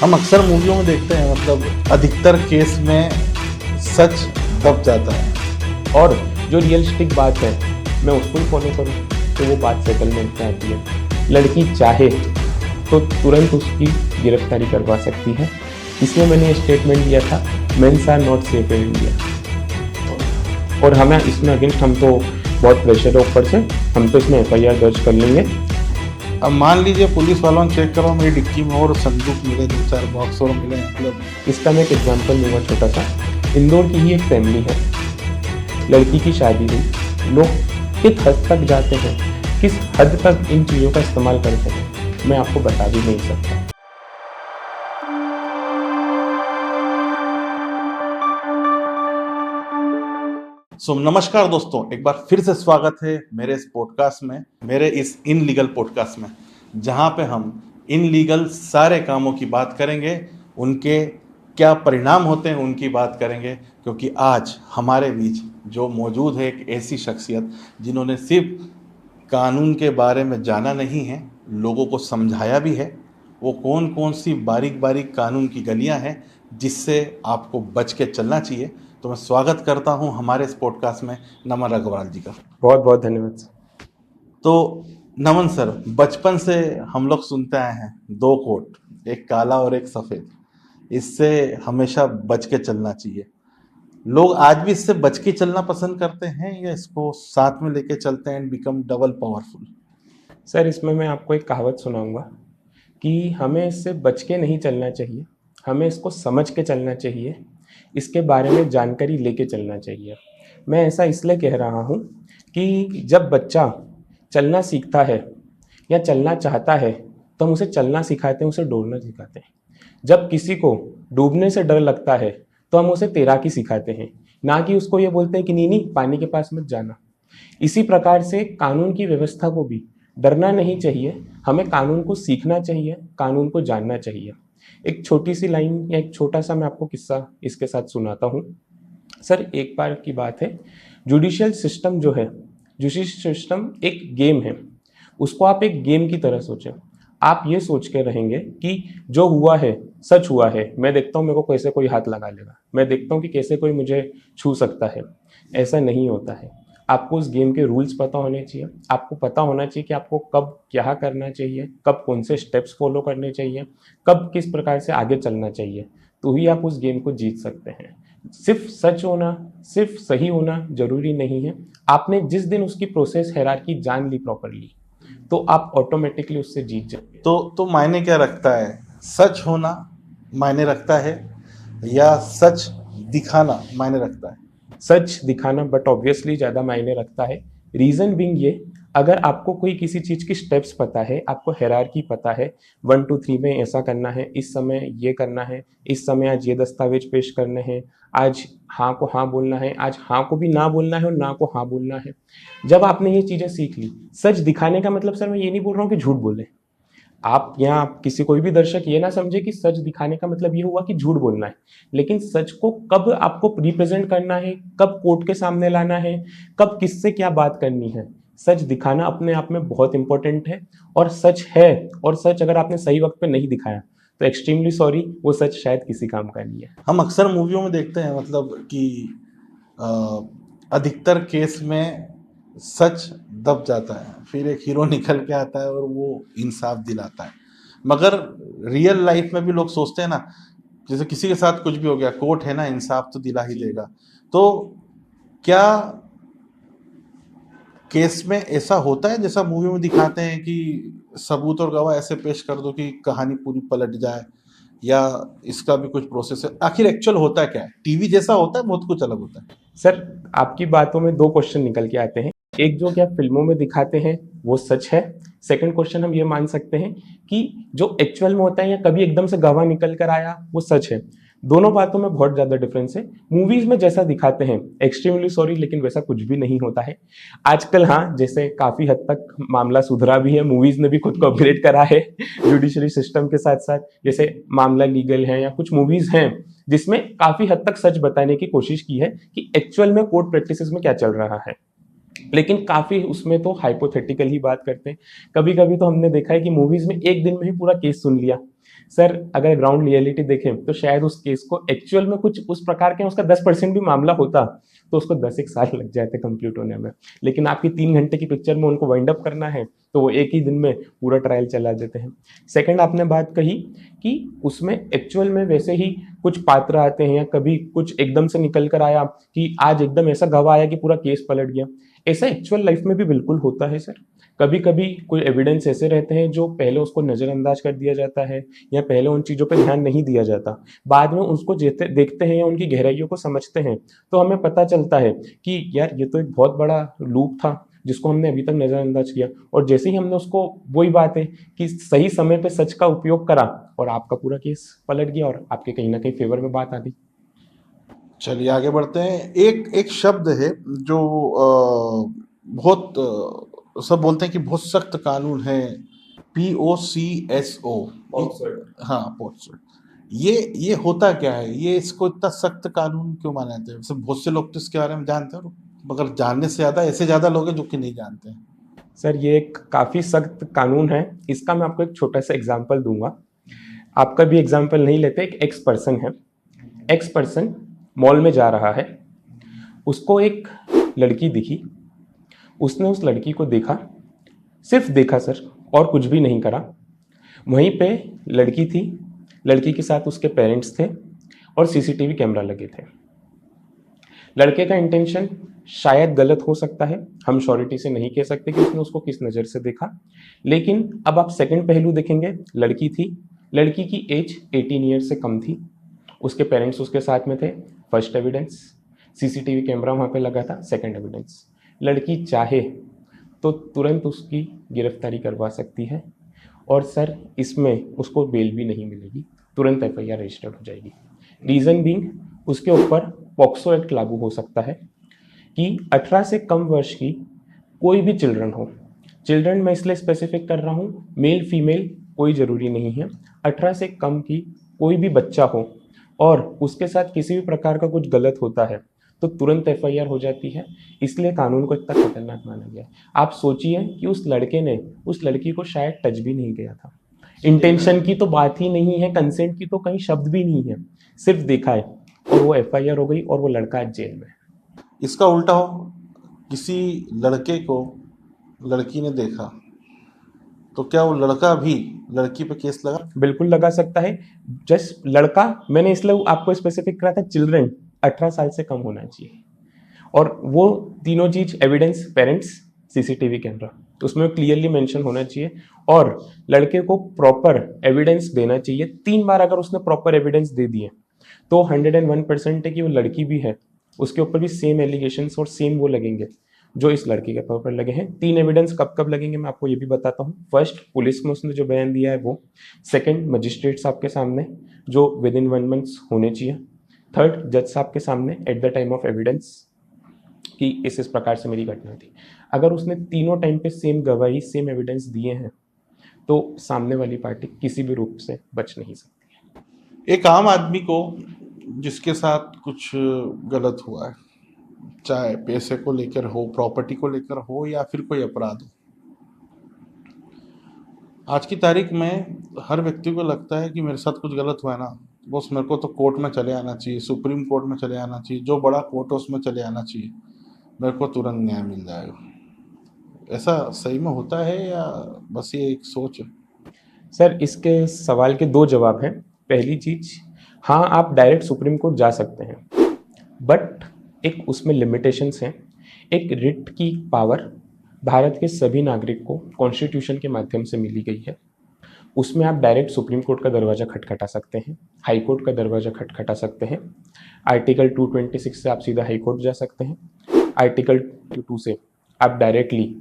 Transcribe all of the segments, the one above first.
हम अक्सर मूवियों में देखते हैं, मतलब अधिकतर केस में सच दब जाता है। और जो रियलिस्टिक बात है मैं उसको ही फॉलो करूँ तो वो बात सेटलमेंट में आती है। लड़की चाहे तो तुरंत उसकी गिरफ्तारी करवा सकती है। इसमें मैंने स्टेटमेंट दिया था, mens are not safe in India. और हमें इसमें अगेंस्ट हम तो बहुत प्रेशर है ऊपर से, हम तो इसमें FIR दर्ज कर लेंगे। अब मान लीजिए पुलिस वालों ने चेक करो, मेरी डिक्की में और संदूक मिले, 2-4 बॉक्स और मिले, मतलब इसका मैं एक एग्जांपल दूंगा छोटा सा। इंदौर की ही एक फैमिली है, लड़की की शादी हुई, लोग किस हद तक जाते हैं, किस हद तक इन चीज़ों का इस्तेमाल करते हैं, मैं आपको बता भी नहीं सकता। नमस्कार दोस्तों, एक बार फिर से स्वागत है मेरे इस पॉडकास्ट में, मेरे इस इनलीगल पॉडकास्ट में, जहां पे हम इनलीगल सारे कामों की बात करेंगे, उनके क्या परिणाम होते हैं उनकी बात करेंगे। क्योंकि आज हमारे बीच जो मौजूद है एक ऐसी शख्सियत जिन्होंने सिर्फ कानून के बारे में जाना नहीं है, लोगों को समझाया भी है। वो कौन कौन सी बारीक बारीक कानून की गलियां हैं जिससे आपको बच के चलना चाहिए। तो मैं स्वागत करता हूं हमारे इस पॉडकास्ट में नमन अग्रवाल जी का। बहुत बहुत धन्यवाद। तो नमन सर, बचपन से हम लोग सुनते आए हैं 2 कोट, एक काला और एक सफ़ेद। इससे हमेशा बच के चलना चाहिए। लोग आज भी इससे बच के चलना पसंद करते हैं या इसको साथ में लेके चलते हैं and become double powerful? Sir, इसमें मैं आपको एक कहावत सुनाऊंगा कि हमें इससे बच के नहीं चलना चाहिए, हमें इसको समझ के चलना चाहिए, इसके बारे में जानकारी लेके चलना चाहिए। मैं ऐसा इसलिए कह रहा हूँ कि जब बच्चा चलना सीखता है या चलना चाहता है तो हम उसे चलना सिखाते हैं, उसे दौड़ना सिखाते हैं। जब किसी को डूबने से डर लगता है तो हम उसे तैराकी सिखाते हैं, ना कि उसको ये बोलते हैं कि नहीं नहीं पानी के पास मत जाना। इसी प्रकार से कानून की व्यवस्था को भी डरना नहीं चाहिए, हमें कानून को सीखना चाहिए, कानून को जानना चाहिए। एक छोटी सी लाइन या एक छोटा सा मैं आपको किस्सा इसके साथ सुनाता हूँ। सर, एक बार की बात है, जुडिशियल सिस्टम जो है, जुडिशियल सिस्टम एक गेम है, उसको आप एक गेम की तरह सोचें। आप ये सोच के रहेंगे कि जो हुआ है सच हुआ है, मैं देखता हूँ मेरे को कैसे कोई हाथ लगा लेगा, मैं देखता हूँ कि कैसे कोई मुझे छू सकता है। ऐसा नहीं होता है। आपको उस गेम के रूल्स पता होने चाहिए, आपको पता होना चाहिए कि आपको कब क्या करना चाहिए, कब कौन से स्टेप्स फॉलो करने चाहिए, कब किस प्रकार से आगे चलना चाहिए, तो ही आप उस गेम को जीत सकते हैं। सिर्फ सच होना, सिर्फ सही होना जरूरी नहीं है। आपने जिस दिन उसकी प्रोसेस हायरार्की जान ली प्रॉपरली तो आप ऑटोमेटिकली उससे जीत जाएंगे। तो मायने क्या रखता है? सच होना मायने रखता है या सच दिखाना मायने रखता है? सच दिखाना बट ऑब्वियसली ज़्यादा मायने रखता है। रीज़न बीइंग ये, अगर आपको कोई किसी चीज़ की स्टेप्स पता है, आपको हायरार्की पता है, 1 2 3 में ऐसा करना है, इस समय ये करना है, इस समय आज ये दस्तावेज पेश करने हैं, आज हाँ को हाँ बोलना है, आज हाँ को भी ना बोलना है और ना को हाँ बोलना है। जब आपने ये चीज़ें सीख ली, सच दिखाने का मतलब सर मैं ये नहीं बोल रहा हूँ कि झूठ बोले। आप यहाँ किसी कोई भी दर्शक ये ना समझे कि सच दिखाने का मतलब ये हुआ कि झूठ बोलना है, लेकिन सच को कब आपको रिप्रेजेंट करना है, कब कोर्ट के सामने लाना है, कब किससे क्या बात करनी है, सच दिखाना अपने आप में बहुत इंपॉर्टेंट है। और सच है, और सच अगर आपने सही वक्त पे नहीं दिखाया तो एक्सट्रीमली सॉरी, वो सच शायद किसी काम का नहीं है। हम अक्सर मूवियों में देखते हैं, मतलब कि अधिकतर केस में सच दब जाता है, फिर एक हीरो निकल के आता है और वो इंसाफ दिलाता है। मगर रियल लाइफ में भी लोग सोचते हैं ना, जैसे किसी के साथ कुछ भी हो गया, कोर्ट है ना, इंसाफ तो दिला ही देगा। तो क्या केस में ऐसा होता है जैसा मूवी में दिखाते हैं कि सबूत और गवाह ऐसे पेश कर दो कि कहानी पूरी पलट जाए, या इसका भी कुछ प्रोसेस है? आखिर एक्चुअल होता है क्या है? टीवी जैसा होता है, बहुत कुछ अलग होता है? सर, आपकी बातों में 2 क्वेश्चन निकल के आते हैं। एक, जो क्या फिल्मों में दिखाते हैं वो सच है। सेकंड क्वेश्चन हम ये मान सकते हैं कि जो एक्चुअल में होता है या कभी एकदम से गवाह निकल कर आया वो सच है। दोनों बातों में बहुत ज्यादा डिफरेंस है। मूवीज में जैसा दिखाते हैं, एक्सट्रीमली सॉरी लेकिन वैसा कुछ भी नहीं होता है आजकल। हाँ, जैसे काफी हद तक मामला सुधरा भी है, मूवीज ने भी खुद को अपग्रेड करा है जुडिशरी सिस्टम के साथ साथ। जैसे मामला लीगल है या कुछ मूवीज हैं जिसमें काफी हद तक सच बताने की कोशिश की है कि एक्चुअल में कोर्ट प्रैक्टिसेस में क्या चल रहा है, लेकिन काफी उसमें तो हाइपोथेटिकल ही बात करते हैं। कभी कभी तो हमने देखा है कि मूवीज में एक दिन में ही पूरा केस सुन लिया, सर अगर ग्राउंड रियलिटी देखें तो शायद उस केस को एक्चुअल में कुछ उस प्रकार के उसका 10% भी मामला होता तो उसको 10 एक साल लग जाते कंप्लीट होने में। लेकिन आपकी 3 घंटे की पिक्चर में उनको वाइंड अप करना है तो वो एक ही दिन में पूरा ट्रायल चला देते हैं। सेकंड आपने बात कही कि उसमें एक्चुअल में वैसे ही कुछ पात्र आते हैं या कभी कुछ एकदम से निकल कर आया कि आज एकदम ऐसा गवाह आया कि पूरा केस पलट गया। ऐसा एक्चुअल लाइफ में भी बिल्कुल होता है सर। कभी कभी कोई एविडेंस ऐसे रहते हैं जो पहले उसको नज़रअंदाज कर दिया जाता है या पहले उन चीज़ों पे ध्यान नहीं दिया जाता, बाद में उसको देखते हैं या उनकी गहराइयों को समझते हैं तो हमें पता चलता है कि यार ये तो एक बहुत बड़ा लूप था जिसको हमने अभी तक नज़रअंदाज किया। और जैसे ही हमने उसको, वही बात है कि सही समय पे सच का उपयोग करा और आपका पूरा केस पलट गया और आपके कहीं ना कहीं फेवर में बात आ गई। चलिए आगे बढ़ते हैं। एक एक शब्द है जो बहुत सब बोलते हैं कि बहुत सख्त कानून है, POCSO। हाँ, पोक्सो। ये होता क्या है? ये इसको इतना सख्त कानून क्यों माना जाता है? वैसे बहुत से लोग तो इसके बारे में जानते हैं, मगर जानने से ज्यादा ऐसे ज्यादा लोग हैं जो कि नहीं जानते हैं। सर ये एक काफ़ी सख्त कानून है। इसका मैं आपको एक छोटा सा एग्जाम्पल दूंगा। आपका भी एग्जाम्पल नहीं लेते। एक एक्स पर्सन है, एक्स पर्सन मॉल में जा रहा है, उसको एक लड़की दिखी, उसने उस लड़की को देखा, सिर्फ देखा सर, और कुछ भी नहीं करा। वहीं पे लड़की थी, लड़की के साथ उसके पेरेंट्स थे और सीसीटीवी कैमरा लगे थे। लड़के का इंटेंशन शायद गलत हो सकता है, हम श्योरिटी से नहीं कह सकते कि उसने उसको किस नज़र से देखा। लेकिन अब आप सेकंड पहलू देखेंगे, लड़की थी, लड़की की एज 18 ईयर से कम थी, उसके पेरेंट्स उसके साथ में थे, फर्स्ट एविडेंस। सीसीटीवी कैमरा वहाँ पे लगा था, सेकंड एविडेंस। लड़की चाहे तो तुरंत उसकी गिरफ्तारी करवा सकती है और सर इसमें उसको बेल भी नहीं मिलेगी, तुरंत एफआईआर रजिस्टर्ड हो जाएगी। रीज़न बीइंग उसके ऊपर पॉक्सो एक्ट लागू हो सकता है कि 18 से कम वर्ष की कोई भी चिल्ड्रन हो। चिल्ड्रन मैं इसलिए स्पेसिफिक कर रहा हूँ, मेल फीमेल कोई ज़रूरी नहीं है। 18 से कम की कोई भी बच्चा हो और उसके साथ किसी भी प्रकार का कुछ गलत होता है तो तुरंत एफआईआर हो जाती है। इसलिए कानून को इतना खतरनाक माना गया है। आप सोचिए कि उस लड़के ने उस लड़की को शायद टच भी नहीं किया था, इंटेंशन की तो बात ही नहीं है, कंसेंट की तो कहीं शब्द भी नहीं है, सिर्फ देखा है और वो एफआईआर हो गई और वो लड़का आज जेल में। इसका उल्टा हो, किसी लड़के को लड़की ने देखा तो क्या वो लड़का भी लड़की पे केस लगा? बिल्कुल लगा सकता है। जस्ट लड़का, मैंने इसलिए आपको स्पेसिफिक करा था, चिल्ड्रन 18 साल से कम होना चाहिए। और वो तीनों चीज एविडेंस, पेरेंट्स, सीसीटीवी कैमरा, उसमें क्लियरली मेंशन होना चाहिए और लड़के को प्रॉपर एविडेंस देना चाहिए। 3 बार अगर उसने प्रॉपर एविडेंस दे दिए तो 101% है कि वो लड़की भी है, उसके ऊपर भी सेम एलिगेशंस और सेम वो लगेंगे जो इस लड़की के ऊपर लगे हैं। 3 एविडेंस कब कब लगेंगे मैं आपको ये भी बताता हूँ। फर्स्ट, पुलिस में उसने जो बयान दिया है वो। सेकंड, मजिस्ट्रेट साहब के सामने जो विद इन 1 मंथ होने चाहिए। थर्ड, जज साहब के सामने at the time of evidence कि इस प्रकार से मेरी घटना थी। अगर उसने तीनों टाइम पे सेम गवाही, सेम एविडेंस दिए हैं तो सामने वाली पार्टी किसी भी रूप से बच नहीं सकती। एक आम आदमी को जिसके साथ कुछ गलत हुआ है, चाहे पैसे को लेकर हो, प्रॉपर्टी को लेकर हो या फिर कोई अपराध हो, आज की तारीख में हर व्यक्ति को लगता है कि मेरे साथ कुछ गलत हुआ है ना, बस मेरे को तो कोर्ट में चले आना चाहिए, सुप्रीम कोर्ट में चले आना चाहिए, जो बड़ा कोर्ट है उसमें चले आना चाहिए, मेरे को तुरंत न्याय मिल जाएगा। ऐसा सही में होता है या बस ये एक सोच है? सर इसके सवाल के 2 जवाब हैं। पहली चीज, हाँ आप डायरेक्ट सुप्रीम कोर्ट जा सकते हैं, बट एक उसमें लिमिटेशंस हैं। एक रिट की पावर भारत के सभी नागरिक को कॉन्स्टिट्यूशन के माध्यम से मिली गई है। उसमें आप डायरेक्ट सुप्रीम कोर्ट का दरवाज़ा खटखटा सकते हैं, हाई कोर्ट का दरवाज़ा खटखटा सकते हैं। आर्टिकल 226 से आप सीधा हाई कोर्ट जा सकते हैं। आर्टिकल 2 से आप डायरेक्टली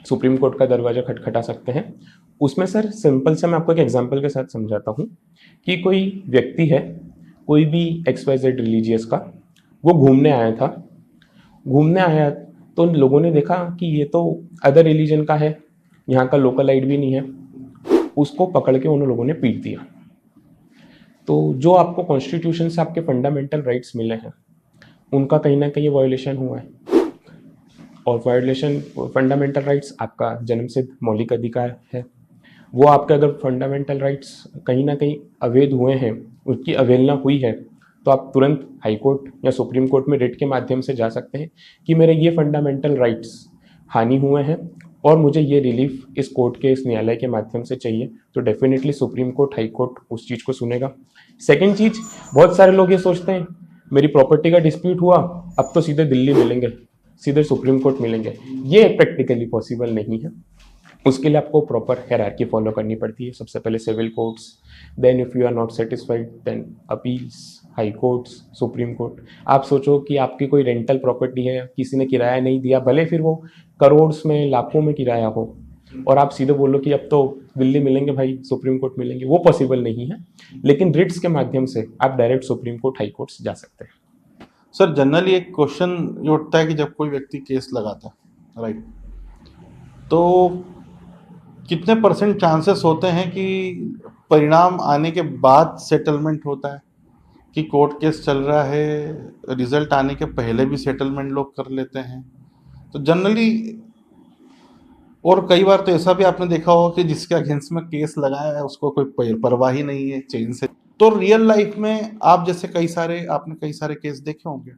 सुप्रीम कोर्ट का दरवाज़ा खटखटा सकते हैं। उसमें सर सिंपल से मैं आपको एक एग्जांपल के साथ समझाता हूँ कि कोई व्यक्ति है, कोई भी XYZ रिलीजियस का, वो घूमने आया था, घूमने आया तो लोगों ने देखा कि ये तो अदर रिलीजन का है, यहाँ का लोकल आइड भी नहीं है, उसको पकड़ के उन लोगों ने पीट दिया। तो जो आपको कॉन्स्टिट्यूशन से आपके फंडामेंटल राइट्स मिले हैं उनका कहीं ना कहीं वायोलेशन हुआ है। और वायोलेशन, फंडामेंटल राइट्स आपका जन्म सिद्ध मौलिक अधिकार है वो आपके अगर फंडामेंटल राइट्स कहीं ना कहीं अवैध हुए हैं, उसकी अवहेलना हुई है, तो आप तुरंत हाई कोर्ट या सुप्रीम कोर्ट में रिट के माध्यम से जा सकते हैं कि मेरे ये फंडामेंटल राइट्स हानि हुए हैं और मुझे ये रिलीफ इस कोर्ट के, इस न्यायालय के माध्यम से चाहिए। तो definitely supreme court, high court उस चीज़ को सुनेगा। सेकेंड चीज, बहुत सारे लोग ये सोचते हैं मेरी प्रॉपर्टी का डिस्प्यूट हुआ, अब तो सीधे दिल्ली मिलेंगे, सीधे सुप्रीम कोर्ट मिलेंगे। ये प्रैक्टिकली पॉसिबल नहीं है। उसके लिए आपको प्रॉपर हायरार्की फॉलो करनी पड़ती है। सबसे पहले civil courts, then if you are not satisfied then appeals, high courts, supreme court. आप सोचो कि आपकी कोई रेंटल प्रॉपर्टी है, किसी ने किराया नहीं दिया, भले फिर वो करोड़ में, लाखों में किराया हो, और आप सीधे बोलो कि अब तो दिल्ली मिलेंगे भाई, सुप्रीम कोर्ट मिलेंगे, वो पॉसिबल नहीं है। लेकिन रिट्स के माध्यम से आप direct supreme court, high courts जा सकते हैं। सर जनरली एक क्वेश्चन ये उठता है कि जब कोई व्यक्ति केस लगाता है, राइट, तो कितने परसेंट चांसेस होते हैं कि परिणाम आने के बाद सेटलमेंट होता है, कि कोर्ट केस चल रहा है, रिजल्ट आने के पहले भी सेटलमेंट लोग कर लेते हैं? तो जनरली, और कई बार तो ऐसा भी आपने देखा होगा कि जिसके अगेंस्ट में केस लगाया है उसको कोई परवाह ही नहीं है चेंज से। तो रियल लाइफ में आप जैसे आपने कई सारे केस देखे होंगे,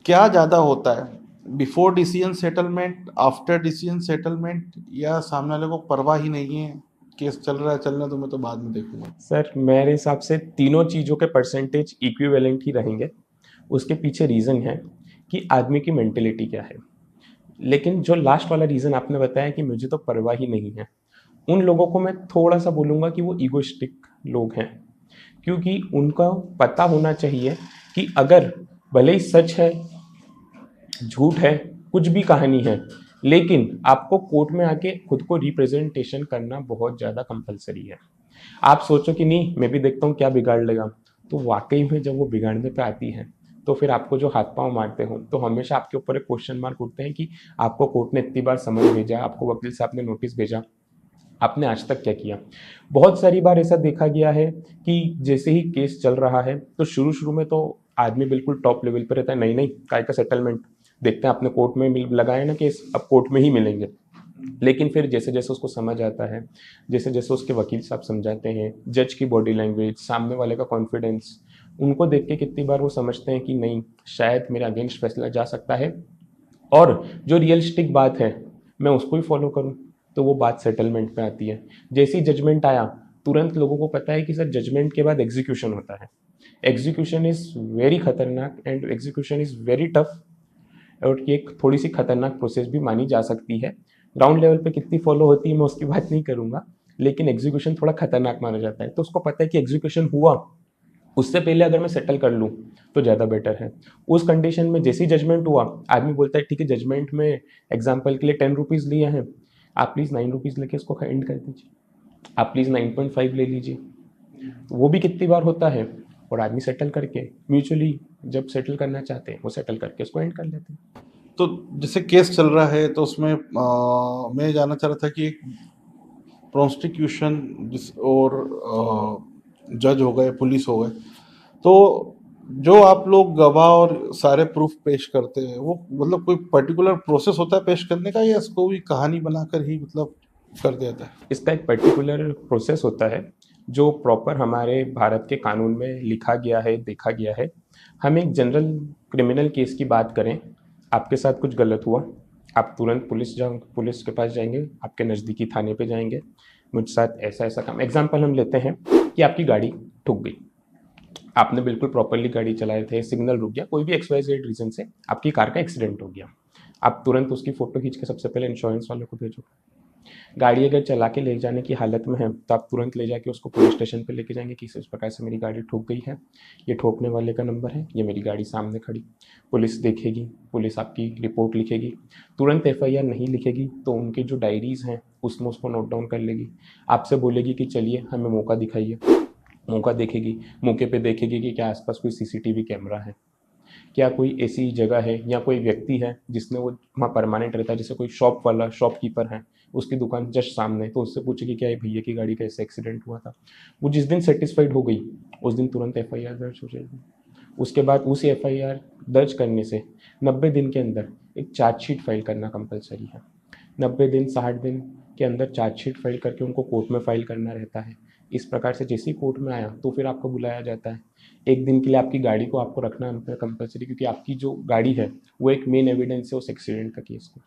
क्या ज़्यादा होता है, before decision settlement, after decision settlement, या सामने वाले को परवाह ही नहीं है, केस चल रहा है, चलने दो, मैं तो बाद में देखूंगा? सर मेरे हिसाब से तीनों चीज़ों के परसेंटेज इक्विवेलेंट ही रहेंगे। उसके पीछे रीज़न है कि आदमी की मेंटेलिटी क्या है। लेकिन जो लास्ट वाला रीज़न आपने बताया कि मुझे तो परवाह ही नहीं है, उन लोगों को मैं थोड़ा सा बोलूँगा कि वो ईगोइस्टिक लोग हैं। क्योंकि उनका पता होना चाहिए कि अगर भले ही सच है, झूठ है, कुछ भी कहानी है, लेकिन आपको कोर्ट में आके खुद को रिप्रेजेंटेशन करना बहुत ज़्यादा कंपलसरी है। आप सोचो कि नहीं मैं भी देखता हूँ क्या बिगाड़ लेगा, तो वाकई में जब वो बिगाड़ने पे आती है तो फिर आपको जो हाथ पांव मारते हो तो हमेशा आपके ऊपर एक क्वेश्चन मार्क उठते हैं कि आपको कोर्ट ने इतनी बार समन भेजा, आपको वकील साहब ने नोटिस भेजा, आपने आज तक क्या किया। बहुत सारी बार ऐसा देखा गया है कि जैसे ही केस चल रहा है तो शुरू शुरू में तो आदमी बिल्कुल टॉप लेवल पर रहता है, नहीं नहीं काय का सेटलमेंट, देखते हैं आपने कोर्ट में लगाया ना केस, अब कोर्ट में ही मिलेंगे। लेकिन फिर जैसे जैसे उसको समझ आता है, जैसे जैसे उसके वकील साहब समझाते हैं, जज की बॉडी लैंग्वेज, सामने वाले का कॉन्फिडेंस, उनको देख के कितनी बार वो समझते हैं कि नहीं शायद मेरे अगेंस्ट फैसला जा सकता है और जो रियलिस्टिक बात है मैं उसको ही फॉलो करूं, तो वो बात सेटलमेंट पे आती है। जैसे ही जजमेंट आया तुरंत लोगों को पता है कि सर जजमेंट के बाद एग्जीक्यूशन होता है। एग्जीक्यूशन इज़ वेरी खतरनाक and execution is very tough, और ये एक थोड़ी सी खतरनाक प्रोसेस भी मानी जा सकती है। ग्राउंड लेवल पे कितनी फॉलो होती है मैं उसकी बात नहीं करूंगा, लेकिन एग्जीक्यूशन थोड़ा खतरनाक माना जाता है। तो उसको पता है कि एग्जीक्यूशन हुआ उससे पहले अगर मैं सेटल कर लूँ तो ज़्यादा बेटर है। उस कंडीशन में जैसे ही जजमेंट हुआ आदमी बोलता है ठीक है जजमेंट में एग्जाम्पल के लिए 10 रुपीज़ लिए हैं, आप प्लीज़ 9 रुपीज़ लेके इसको एंड कर दीजिए, आप प्लीज़ 9.5 ले लीजिए। वो भी कितनी बार होता है, और आदमी सेटल करके म्यूचुअली जब सेटल करना चाहते हैं वो सेटल करके उसको एंड कर लेते हैं। तो जैसे केस चल रहा है तो उसमें मैं जानना चाह रहा था कि प्रोसिक्यूशन जिस और जज हो गए, पुलिस हो गए, तो जो आप लोग गवाह और सारे प्रूफ पेश करते हैं, वो मतलब कोई पर्टिकुलर प्रोसेस होता है पेश करने का, या इसको भी कहानी बनाकर ही मतलब कर दिया जाता है? इसका एक पर्टिकुलर प्रोसेस होता है जो प्रॉपर हमारे भारत के कानून में लिखा गया है, देखा गया है। हम एक जनरल क्रिमिनल केस की बात करें, आपके साथ कुछ गलत हुआ, आप तुरंत पुलिस के पास जाएंगे, आपके नज़दीकी थाने पे जाएंगे, मुझ साथ ऐसा ऐसा काम। एग्जाम्पल हम लेते हैं कि आपकी गाड़ी ठुक गई, आपने बिल्कुल प्रॉपरली गाड़ी चला रहे थे, सिग्नल रुक गया, कोई भी XYZ रीज़न से आपकी कार का एक्सीडेंट हो गया। आप तुरंत उसकी फ़ोटो खींच के सबसे पहले इंश्योरेंस वालों को भेजो। गाड़ी अगर चला के ले जाने की हालत में है तो आप तुरंत ले जाके उसको पुलिस स्टेशन पे लेके जाएंगे कि इस प्रकार से मेरी गाड़ी ठुक गई है, ये ठोकने वाले का नंबर है, ये मेरी गाड़ी सामने खड़ी। पुलिस देखेगी, पुलिस आपकी रिपोर्ट लिखेगी, तुरंत FIR नहीं लिखेगी तो उनकी जो डायरीज़ हैं उसमें उसको नोट डाउन कर लेगी, आपसे बोलेगी कि चलिए हमें मौका दिखाइए। मौका देखेगी, मौके पे देखेगी कि क्या आसपास कोई CCTV कैमरा है, क्या कोई ऐसी जगह है या कोई व्यक्ति है जिसने वो वहाँ परमानेंट रहता है, जैसे कोई शॉप वाला, शॉपकीपर है, उसकी दुकान जस्ट सामने, तो उससे पूछेगी क्या ये भैया की गाड़ी का ऐसे एक्सीडेंट हुआ था। वो जिस दिन सेटिस्फाइड हो गई उस दिन तुरंत FIR दर्ज हो जाएगी। उसके बाद उस FIR दर्ज करने से 90 दिन के अंदर एक चार्जशीट फाइल करना कंपलसरी है। 90 दिन 60 दिन के अंदर चार्जशीट फाइल करके उनको कोर्ट में फाइल करना रहता है। इस प्रकार से जैसे ही कोर्ट में आया तो फिर आपको बुलाया जाता है। एक दिन के लिए आपकी गाड़ी को आपको रखना कंपलसरी, क्योंकि आपकी जो गाड़ी है वो एक मेन एविडेंस है उस एक्सीडेंट का केस को।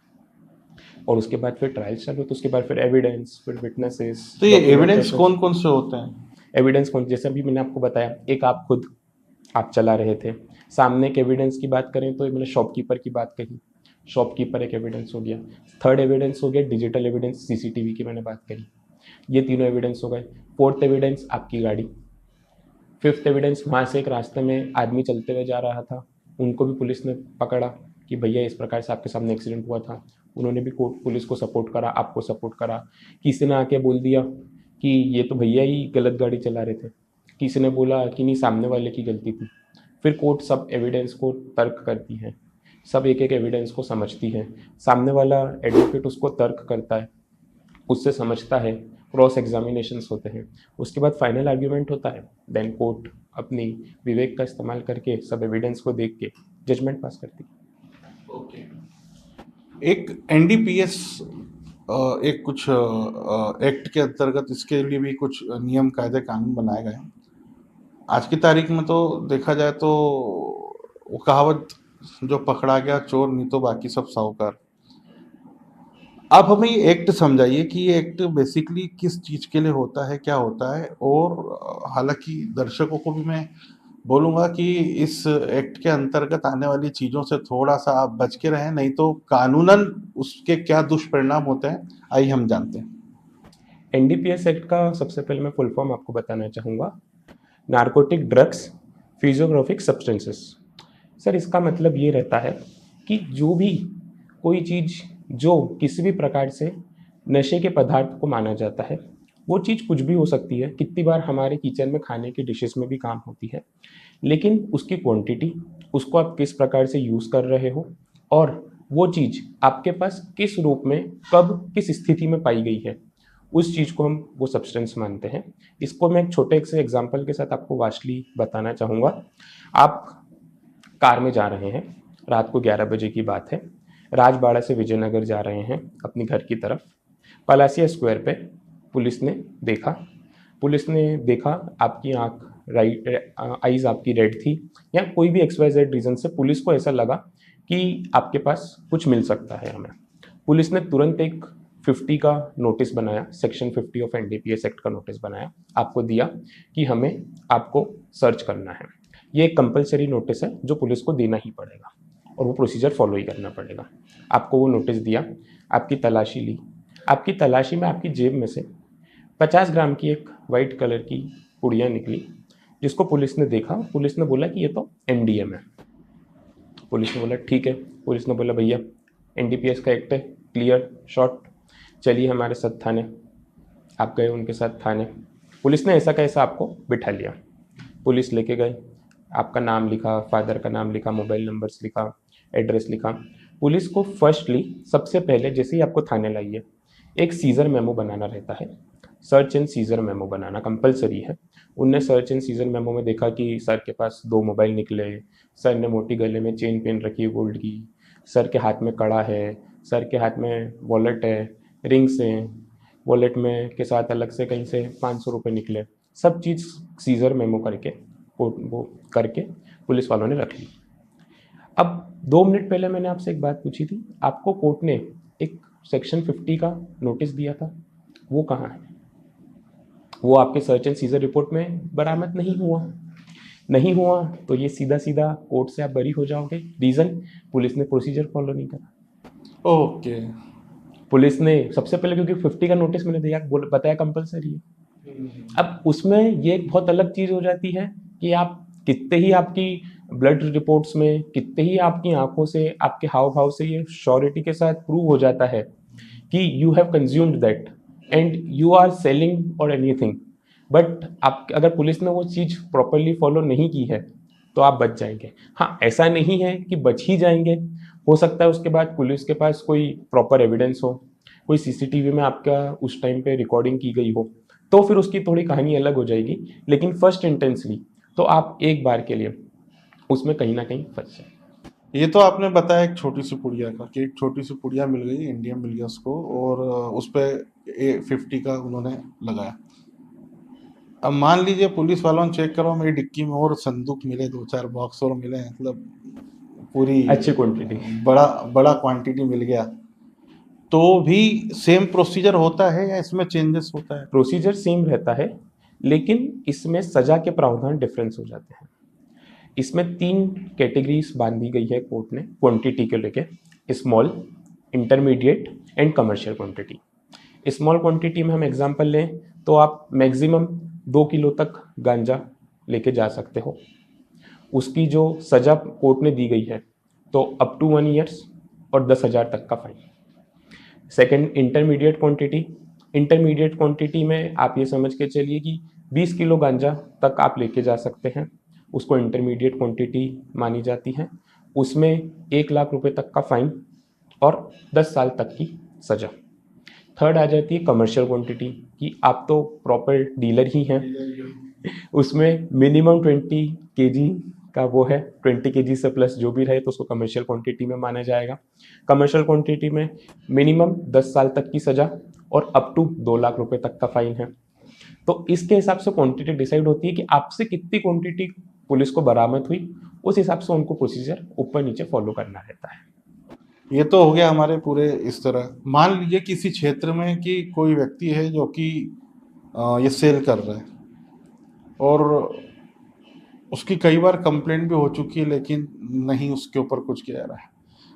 और उसके बाद फिर ट्रायल्स चालू, तो उसके बाद फिर एविडेंस, फिर विटनेसेस। तो ये एविडेंस कौन कौन से होते हैं? एविडेंस कौन, जैसे अभी मैंने आपको बताया, एक आप खुद आप चला रहे थे। सामने के एविडेंस की बात करें तो मैंने शॉपकीपर की बात कही, शॉपकीपर एक एविडेंस हो गया। थर्ड एविडेंस हो गया डिजिटल एविडेंस, सीसीटीवी की मैंने बात करी, ये तीनों एविडेंस हो गए। फोर्थ एविडेंस आपकी गाड़ी। फिफ्थ एविडेंस वहाँ से एक रास्ते में आदमी चलते हुए जा रहा था, उनको भी पुलिस ने पकड़ा कि भैया इस प्रकार से आपके सामने एक्सीडेंट हुआ था। उन्होंने भी कोर्ट पुलिस को सपोर्ट करा, आपको सपोर्ट करा। किसी ने आके बोल दिया कि ये तो भैया ही गलत गाड़ी चला रहे थे, किसी ने बोला कि नहीं सामने वाले की गलती थी। फिर कोर्ट सब एविडेंस को तर्क करती है, सब एक एक एविडेंस को समझती है। सामने वाला एडवोकेट उसको तर्क करता है, उससे समझता है, क्रॉस एग्जामिनेशंस होते हैं, उसके बाद फाइनल आर्ग्यूमेंट होता है। देन कोर्ट अपनी विवेक का इस्तेमाल करके सब एविडेंस को देख के जजमेंट पास करती है। ओके। एक एनडीपीएस एक कुछ एक्ट के अंतर्गत इसके लिए भी कुछ नियम कायदे कानून बनाए गए हैं। आज की तारीख में तो देखा जाए तो वो कहावत, जो पकड़ा गया चोर नहीं तो बाकी सब साहूकार। आप हमें ये एक्ट समझाइए कि ये एक्ट बेसिकली किस चीज़ के लिए होता है, क्या होता है। और हालांकि दर्शकों को भी मैं बोलूँगा कि इस एक्ट के अंतर्गत आने वाली चीज़ों से थोड़ा सा आप बच के रहें, नहीं तो कानूनन उसके क्या दुष्परिणाम होते हैं आइए हम जानते हैं। एनडीपीएस एक्ट का सबसे पहले मैं फुल फॉर्म आपको बताना चाहूँगा, narcotic drugs physiographic substances. Sir इसका मतलब ये रहता है कि जो भी कोई चीज़ जो किसी भी प्रकार से नशे के पदार्थ को माना जाता है, वो चीज़ कुछ भी हो सकती है। कितनी बार हमारे किचन में खाने की डिशेस में भी काम होती है, लेकिन उसकी क्वांटिटी, उसको आप किस प्रकार से यूज़ कर रहे हो, और वो चीज़ आपके पास किस रूप में कब किस स्थिति में पाई गई है, उस चीज़ को हम वो सब्सटेंस मानते हैं। इसको मैं एक छोटे से एग्जांपल के साथ आपको वास्टली बताना चाहूँगा। आप कार में जा रहे हैं, रात को 11 बजे की बात है, राजबाड़ा से विजयनगर जा रहे हैं अपनी घर की तरफ। पलासिया स्क्वायर पे पुलिस ने देखा आपकी आँख राइट, आइज़ आपकी रेड थी, या कोई भी XYZ रीज़न से पुलिस को ऐसा लगा कि आपके पास कुछ मिल सकता है हमें। पुलिस ने तुरंत एक 50 का नोटिस बनाया, सेक्शन 50 ऑफ एनडीपीएस एक्ट का नोटिस बनाया, आपको दिया कि हमें आपको सर्च करना है। ये एक कंपलसरी नोटिस है जो पुलिस को देना ही पड़ेगा, और वो प्रोसीजर फॉलो ही करना पड़ेगा। आपको वो नोटिस दिया, आपकी तलाशी ली। आपकी तलाशी में आपकी जेब में से 50 ग्राम की एक वाइट कलर की पुड़िया निकली, जिसको पुलिस ने देखा। पुलिस ने बोला कि ये तो MDM है। पुलिस ने बोला ठीक है। पुलिस ने बोला भैया एनडीपीएस का एक्ट है, क्लियर शॉर्ट, चलिए हमारे साथ थाने। आप गए उनके साथ थाने, पुलिस ने ऐसा कैसा आपको बिठा लिया। पुलिस लेके गए, आपका नाम लिखा, फादर का नाम लिखा, मोबाइल नंबर्स लिखा, एड्रेस लिखा। पुलिस को फर्स्टली सबसे पहले जैसे ही आपको थाने लाइए, एक सीजर मेमो बनाना रहता है। Search and seizure memo banana compulsory है। उनने सर्च एंड सीजर मेमो में देखा कि सर के पास 2 मोबाइल निकले, सर ने मोटी गले में चेन पहन रखी है गोल्ड की, सर के हाथ में कड़ा है, सर के हाथ में वॉलेट है, रिंग्स हैं, वॉलेट में के साथ अलग से कहीं से 500 रुपये निकले। सब चीज़ सीजर मेमो करके वो करके पुलिस वालों ने रख ली। अब 2 मिनट पहले मैंने आपसे एक बात पूछी थी, आपको कोर्ट ने एक सेक्शन 50 का नोटिस दिया था, वो कहाँ है? वो आपके सर्च एंड सीजर रिपोर्ट में बरामद नहीं हुआ तो ये सीधा सीधा कोर्ट से आप बरी हो जाओगे। रीज़न, पुलिस ने प्रोसीजर फॉलो नहीं करा। ओके। पुलिस ने सबसे पहले, क्योंकि 50 का नोटिस मैंने दिया, बताया कंपलसरी है। अब उसमें ये एक बहुत अलग चीज़ हो जाती है कि आप कितने ही आपकी ब्लड रिपोर्ट्स में, कितने ही आपकी आंखों से, आपके हाव भाव से ये श्योरिटी के साथ प्रूव हो जाता है कि you have consumed that and you are selling or anything. But आप अगर पुलिस ने वो चीज़ प्रॉपरली फॉलो नहीं की है तो आप बच जाएंगे। हाँ, ऐसा नहीं है कि बच ही जाएंगे, हो सकता है उसके बाद पुलिस के पास कोई प्रॉपर एविडेंस हो, कोई सीसीटीवी में आपका उस टाइम पे रिकॉर्डिंग की गई हो, तो फिर उसकी थोड़ी कहानी अलग हो जाएगी। लेकिन फर्स्ट इंटेंसली तो आप एक बार के लिए उसमें कहीं ना कहीं फंस जाए। ये तो आपने बताया एक छोटी सी पुड़िया का, कि एक छोटी सी पुड़िया मिल गई, इंडिया मिल गया उसको, और उस पे A50 का उन्होंने लगाया। अब मान लीजिए पुलिस वालों ने चेक करो, मेरी डिक्की में और संदूक मिले, 2-4 बॉक्स और मिले, मतलब पूरी अच्छी क्वांटिटी। बड़ा बड़ा क्वांटिटी मिल गया, तो भी सेम प्रोसीजर होता है या इसमें चेंजेस होता है? प्रोसीजर सेम रहता है, लेकिन इसमें सजा के प्रावधान डिफरेंस हो जाते हैं। इसमें 3 कैटेगरीज बांधी गई है कोर्ट ने क्वांटिटी के लेके: small, intermediate and commercial quantity. Small quantity में हम एग्जांपल लें तो आप मैक्सिमम 2 किलो तक गांजा लेके जा सकते हो। उसकी जो सजा कोर्ट ने दी गई है तो अप टू 1 ईयर्स और 10,000 तक का fine. Second, intermediate quantity. Intermediate quantity में आप ये समझ के चलिए कि 20 किलो गांजा तक आप लेके जा सकते हैं, उसको इंटरमीडिएट क्वांटिटी मानी जाती है। उसमें 1 लाख रुपए तक का फाइन और 10 साल तक की सजा। थर्ड आ जाती है कमर्शियल क्वांटिटी, कि आप तो प्रॉपर डीलर ही हैं, उसमें मिनिमम 20 केजी का वो है, 20 केजी से प्लस जो भी रहे तो उसको कमर्शियल क्वांटिटी में माना जाएगा। कमर्शियल क्वांटिटी में मिनिमम 10 साल तक की सजा और अप टू 2 लाख रुपए तक का फाइन है। तो इसके हिसाब से क्वांटिटी डिसाइड होती है कि आपसे कितनी क्वांटिटी पुलिस को बरामद हुई, उस हिसाब से उनको प्रोसीजर ऊपर नीचे फॉलो करना रहता है। ये तो हो गया हमारे पूरे इस तरह। मान लीजिए किसी क्षेत्र में कि कोई व्यक्ति है जो कि ये सेल कर रहा है, और उसकी कई बार कंप्लेंट भी हो चुकी है, लेकिन नहीं उसके ऊपर कुछ किया रहा है,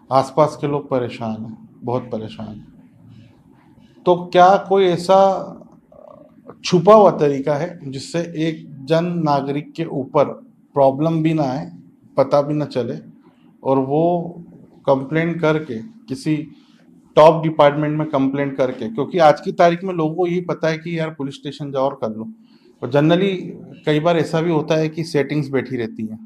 आसपास के लोग परेशान हैं, बहुत परेशान हैं, तो क्या कोई ऐसा छुपा हुआ तरीका है जिससे एक जन नागरिक के ऊपर प्रॉब्लम भी ना आए, पता भी ना चले, और वो कंप्लेंट करके किसी टॉप डिपार्टमेंट में कंप्लेंट करके, क्योंकि आज की तारीख में लोगों को यही पता है कि यार पुलिस स्टेशन जाओ और कर लो, और जनरली कई बार ऐसा भी होता है कि सेटिंग्स बैठी रहती हैं,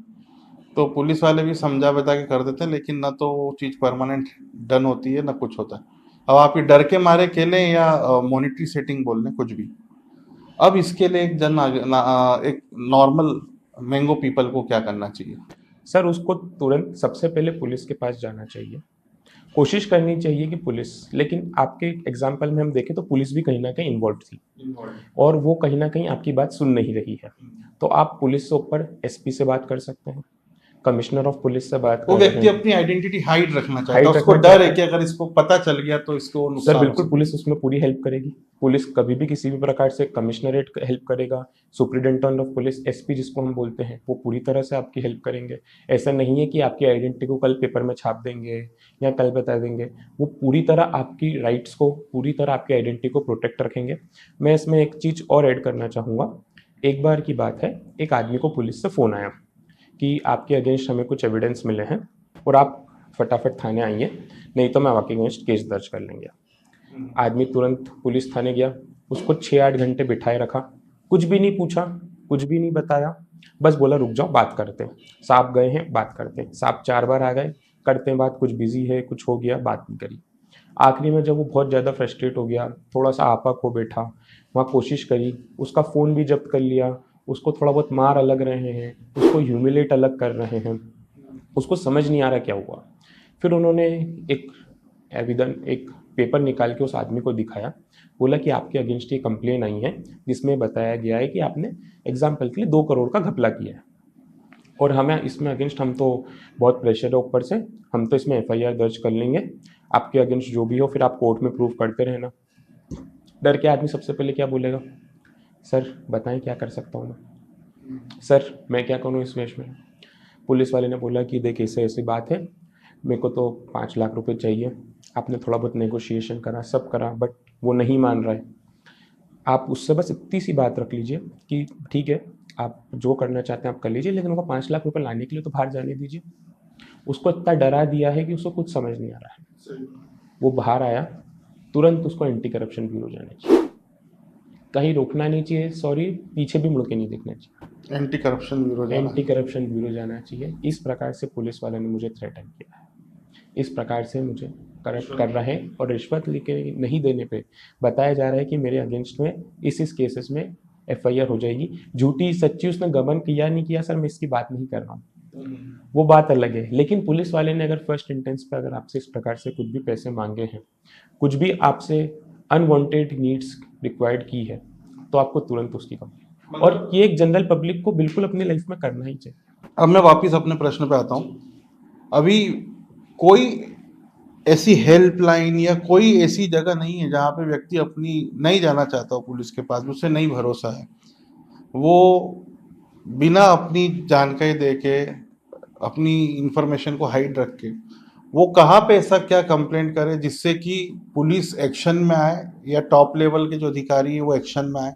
तो पुलिस वाले भी समझा बता के कर देते हैं, लेकिन ना तो वो चीज़ परमानेंट डन होती है ना कुछ होता है। अब आप ये डर के मारे खेलें या मॉनिटरी सेटिंग बोल लें, कुछ भी, अब इसके लिए एक नॉर्मल मैंगो पीपल को क्या करना चाहिए? सर, उसको तुरंत सबसे पहले पुलिस के पास जाना चाहिए, कोशिश करनी चाहिए कि पुलिस, लेकिन आपके एग्जाम्पल में हम देखें तो पुलिस भी कहीं ना कहीं इन्वॉल्व थी और वो कहीं ना कहीं आपकी बात सुन नहीं रही है। तो आप पुलिस से ऊपर एसपी से बात कर सकते हैं, कमिश्नर ऑफ पुलिस से बात वो कर व्यक्ति रहे हैं। अपनी आइडेंटिटी हाइड रखना चाहता है, हाइड उसको रखना डर चाहता है है। कि अगर इसको पता चल गया तो इसको सर नुकसान हो बिल्कुल, सकता पुलिस उसमें पूरी हेल्प करेगी। पुलिस कभी भी किसी भी प्रकार से कमिश्नरेट हेल्प करेगा, सुप्रिटेंडेंट ऑफ पुलिस एसपी जिसको हम बोलते हैं, वो पूरी तरह से आपकी हेल्प करेंगे। ऐसा नहीं है कि आपकी आइडेंटिटी को कल पेपर में छाप देंगे या कल बता देंगे, वो पूरी तरह आपकी राइट्स को, पूरी तरह आपकी आइडेंटिटी को प्रोटेक्ट रखेंगे। मैं इसमें एक चीज़ और ऐड करना चाहूँगा। एक बार की बात है, एक आदमी को पुलिस से फ़ोन आया कि आपके अगेंस्ट हमें कुछ एविडेंस मिले हैं और आप फटाफट थाने आइए, नहीं तो मैं आपके अगेंस्ट केस दर्ज कर लेंगे। आदमी तुरंत पुलिस थाने गया, उसको 6-8 घंटे बिठाए रखा, कुछ भी नहीं पूछा, कुछ भी नहीं बताया, बस बोला रुक जाओ बात करते हैं। साहब गए हैं, बात करते हैं। साहब 4 बार आ गए, करते हैं बात, कुछ बिजी है, कुछ हो गया, बात नहीं करी। आखिरी में जब वो बहुत ज़्यादा फ्रस्ट्रेट हो गया, थोड़ा सा आपा खो बैठा, वहाँ कोशिश करी, उसका फ़ोन भी जब्त कर लिया, उसको थोड़ा बहुत मार अलग रहे हैं, उसको ह्यूमिलेट अलग कर रहे हैं, उसको समझ नहीं आ रहा क्या हुआ। फिर उन्होंने एक एक पेपर निकाल के उस आदमी को दिखाया, बोला कि आपके अगेंस्ट ये कंप्लेन आई है जिसमें बताया गया है कि आपने एग्जाम्पल के लिए 2 करोड़ का घपला किया है और हमें इसमें अगेंस्ट, हम तो बहुत प्रेशर है ऊपर से, हम तो इसमें एफआईआर दर्ज कर लेंगे, आपके अगेंस्ट जो भी हो फिर आप कोर्ट में प्रूव करते रहना। डर के आदमी सबसे पहले क्या बोलेगा, सर बताएं क्या कर सकता हूँ मैं, सर मैं क्या करूँ इस केस में। पुलिस वाले ने बोला कि देख ऐसे ऐसी बात है, मेरे को तो 5 लाख रुपए चाहिए, आपने थोड़ा बहुत नेगोशिएशन करा, सब करा, बट वो नहीं मान रहा है। आप उससे बस इतनी सी बात रख लीजिए कि ठीक है आप जो करना चाहते हैं आप कर लीजिए, लेकिन उनको 5 लाख रुपए लाने के लिए तो बाहर जाने दीजिए। उसको इतना डरा दिया है कि उसको कुछ समझ नहीं आ रहा है। वो बाहर आया, तुरंत उसको एंटी करप्शन ब्यूरो जाना चाहिए, कहीं रोकना नहीं चाहिए, सॉरी पीछे भी मुड़ के नहीं देखना चाहिए, एंटी करप्शन ब्यूरो जाना एंटी करप्शन ब्यूरो जाना चाहिए। इस प्रकार से पुलिस वाले ने मुझे थ्रेटन किया है, इस प्रकार से मुझे करप्ट कर रहे हैं और रिश्वत लेके नहीं देने पे बताया जा रहा है कि मेरे अगेंस्ट में इस केसेस में एफआईआर हो जाएगी। झूठी सच्ची उसने गबन किया नहीं किया सर, मैं इसकी बात नहीं कर रहा हूँ, वो बात अलग है। लेकिन पुलिस वाले ने अगर फर्स्ट इंटेंस पे अगर आपसे इस प्रकार से कुछ भी पैसे मांगे हैं, कुछ भी आपसे अनवांटेड नीड्स रिक्वायर्ड की है, तो आपको तुरंत उसकी कम, और ये एक जनरल पब्लिक को बिल्कुल अपनी लाइफ में करना ही चाहिए। अब मैं वापस अपने प्रश्न पे आता हूँ। अभी कोई ऐसी हेल्पलाइन या कोई ऐसी जगह नहीं है जहाँ पे व्यक्ति अपनी नहीं जाना चाहता हो पुलिस के पास, उसे नहीं भरोसा है, वो बिना अपनी जानकारी दे के, अपनी इंफॉर्मेशन को हाइड रख के, वो कहाँ पे ऐसा क्या कंप्लेंट करे जिससे कि पुलिस एक्शन में आए या टॉप लेवल के जो अधिकारी है वो एक्शन में आए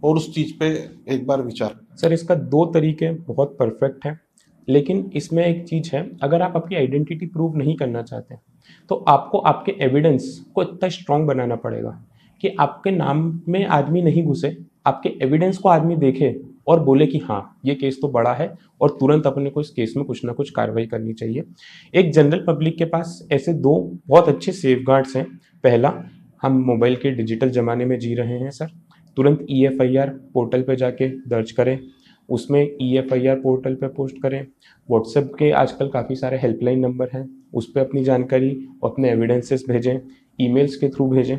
और उस चीज़ पे एक बार विचार करें। सर, इसका दो तरीके बहुत परफेक्ट हैं, लेकिन इसमें एक चीज़ है, अगर आप अपनी आइडेंटिटी प्रूव नहीं करना चाहते तो आपको आपके एविडेंस को इतना स्ट्रांग बनाना पड़ेगा कि आपके नाम में आदमी नहीं घुसे, आपके एविडेंस को आदमी देखे और बोले कि हाँ ये केस तो बड़ा है और तुरंत अपने को इस केस में कुछ ना कुछ कार्रवाई करनी चाहिए। एक जनरल पब्लिक के पास ऐसे दो बहुत अच्छे सेफगार्ड्स हैं। पहला, हम मोबाइल के डिजिटल ज़माने में जी रहे हैं सर। तुरंत EFIR पोर्टल पे जाके दर्ज करें, उसमें EFIR पोर्टल पे पोस्ट करें। व्हाट्सएप के आजकल काफ़ी सारे हेल्पलाइन नंबर हैं, उस पर अपनी जानकारी और अपने एविडेंसेस भेजें, ईमेल्स के थ्रू भेजें।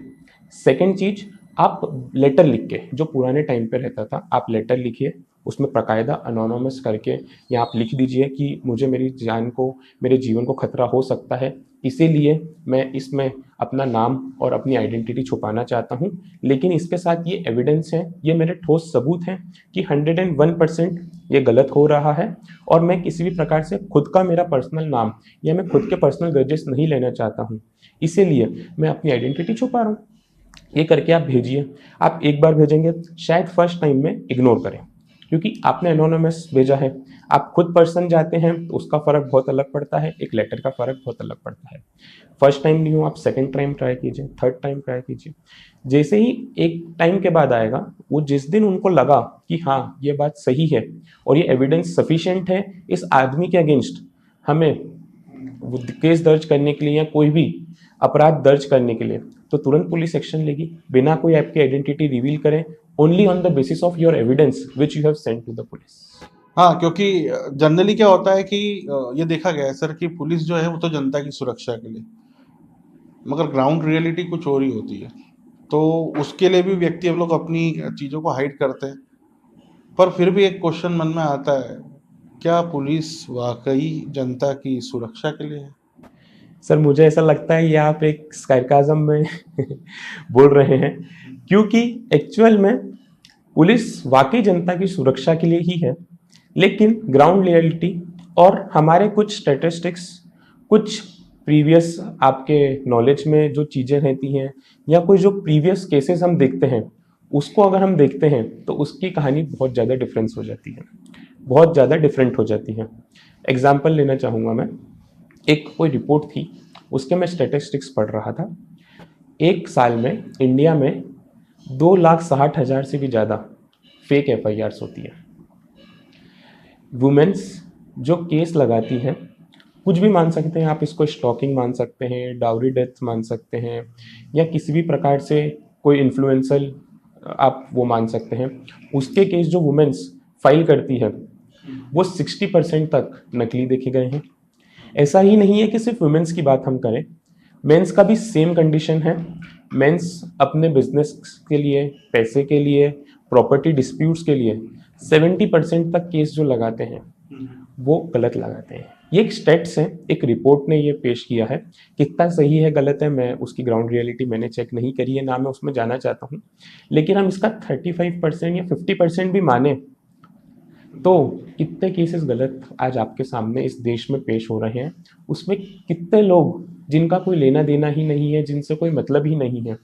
सेकंड चीज़, आप लेटर लिख के, जो पुराने टाइम पे रहता था, आप लेटर लिखिए, उसमें बाकायदा अनोनमस करके या आप लिख दीजिए कि मुझे मेरी जान को, मेरे जीवन को खतरा हो सकता है, इसीलिए मैं इसमें अपना नाम और अपनी आइडेंटिटी छुपाना चाहता हूँ, लेकिन इसके साथ ये एविडेंस है, ये मेरे ठोस सबूत हैं कि 101% ये गलत हो रहा है और मैं किसी भी प्रकार से खुद का मेरा पर्सनल नाम या मैं खुद के पर्सनल ग्रजेस नहीं लेना चाहता हूँ, इसीलिए मैं अपनी आइडेंटिटी छुपा रहा हूँ। ये करके आप भेजिए। आप एक बार भेजेंगे, शायद फर्स्ट टाइम में इग्नोर करें, क्योंकि आपने एनोनिमस भेजा है। आप खुद पर्सन जाते हैं तो उसका फ़र्क बहुत अलग पड़ता है, एक लेटर का फ़र्क बहुत अलग पड़ता है। फर्स्ट टाइम नहीं हो, आप सेकंड टाइम ट्राई कीजिए, थर्ड टाइम ट्राई कीजिए। जैसे ही एक टाइम के बाद आएगा, वो जिस दिन उनको लगा कि हाँ ये बात सही है और ये एविडेंस सफिशिएंट है इस आदमी के अगेंस्ट हमें वो केस दर्ज करने के लिए या कोई भी अपराध दर्ज करने के लिए, तो तुरंत पुलिस एक्शन लेगी बिना कोई आपकी आइडेंटिटी रिवील करें, only on the basis of your evidence which you have sent to the police. हाँ, क्योंकि जनरली क्या होता है कि ये देखा गया है सर कि पुलिस जो है वो तो जनता की सुरक्षा के लिए, मगर ग्राउंड रियलिटी कुछ और ही होती है, तो उसके लिए भी व्यक्ति हम लोग अपनी चीज़ों को हाइड करते हैं। पर फिर भी एक क्वेश्चन मन में आता है, क्या पुलिस वाकई जनता की सुरक्षा के लिए है? सर, मुझे ऐसा लगता है ये आप एक सरकाज़म में बोल रहे हैं, क्योंकि एक्चुअल में पुलिस वाकई जनता की सुरक्षा के लिए ही है, लेकिन ग्राउंड रियलिटी और हमारे कुछ स्टैटिस्टिक्स, कुछ प्रीवियस आपके नॉलेज में जो चीज़ें रहती हैं या कोई जो प्रीवियस केसेस हम देखते हैं, उसको अगर हम देखते हैं तो उसकी कहानी बहुत ज़्यादा डिफरेंस हो जाती है, बहुत ज़्यादा डिफरेंट हो जाती है। एग्जाम्पल लेना चाहूँगा मैं। एक कोई रिपोर्ट थी, उसके मैं स्टैटिस्टिक्स पढ़ रहा था। एक साल में इंडिया में 2,60,000 से भी ज़्यादा फेक FIRs होती है। वुमेन्स जो केस लगाती हैं, कुछ भी मान सकते हैं आप इसको, स्टॉकिंग मान सकते हैं, डाउरी डेथ मान सकते हैं, या किसी भी प्रकार से कोई इन्फ्लुएंसर आप वो मान सकते हैं, उसके केस जो वुमेन्स फाइल करती है वो 60% तक नकली देखे गए हैं। ऐसा ही नहीं है कि सिर्फ वुमेन्स की बात हम करें, मेंस का भी सेम कंडीशन है। मेंस अपने बिजनेस के लिए, पैसे के लिए, प्रॉपर्टी डिस्प्यूट्स के लिए 70% तक केस जो लगाते हैं वो गलत लगाते हैं। ये एक स्टेट्स है, एक रिपोर्ट ने ये पेश किया है। कितना सही है गलत है, मैं उसकी ग्राउंड रियलिटी मैंने चेक नहीं करी है, ना मैं उसमें जाना चाहता हूँ, लेकिन हम इसका 35% या 50% भी माने तो कितने केसेस गलत आज आपके सामने इस देश में पेश हो रहे हैं, उसमें कितने लोग जिनका कोई लेना देना ही नहीं है, जिनसे कोई मतलब ही नहीं है,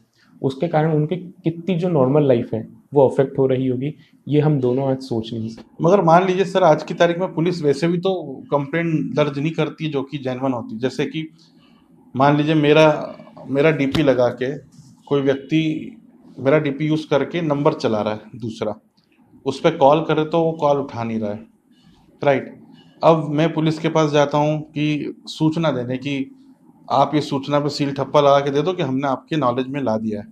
उसके कारण उनकी कितनी जो नॉर्मल लाइफ है वो अफेक्ट हो रही होगी, ये हम दोनों आज सोच नहीं सकते। मगर मान लीजिए सर, आज की तारीख में पुलिस वैसे भी तो कंप्लेंट दर्ज नहीं करती जो कि जेन्युइन होती। जैसे कि मान लीजिए मेरा मेरा डीपी लगा के कोई व्यक्ति मेरा डीपी यूज़ करके नंबर चला रहा है दूसरा, उस पर कॉल करे तो वो कॉल उठा नहीं रहा है, राइट। अब मैं पुलिस के पास जाता हूँ कि सूचना देने की, आप ये सूचना पे सील ठप्पा लगा के दे दो कि हमने आपके नॉलेज में ला दिया है।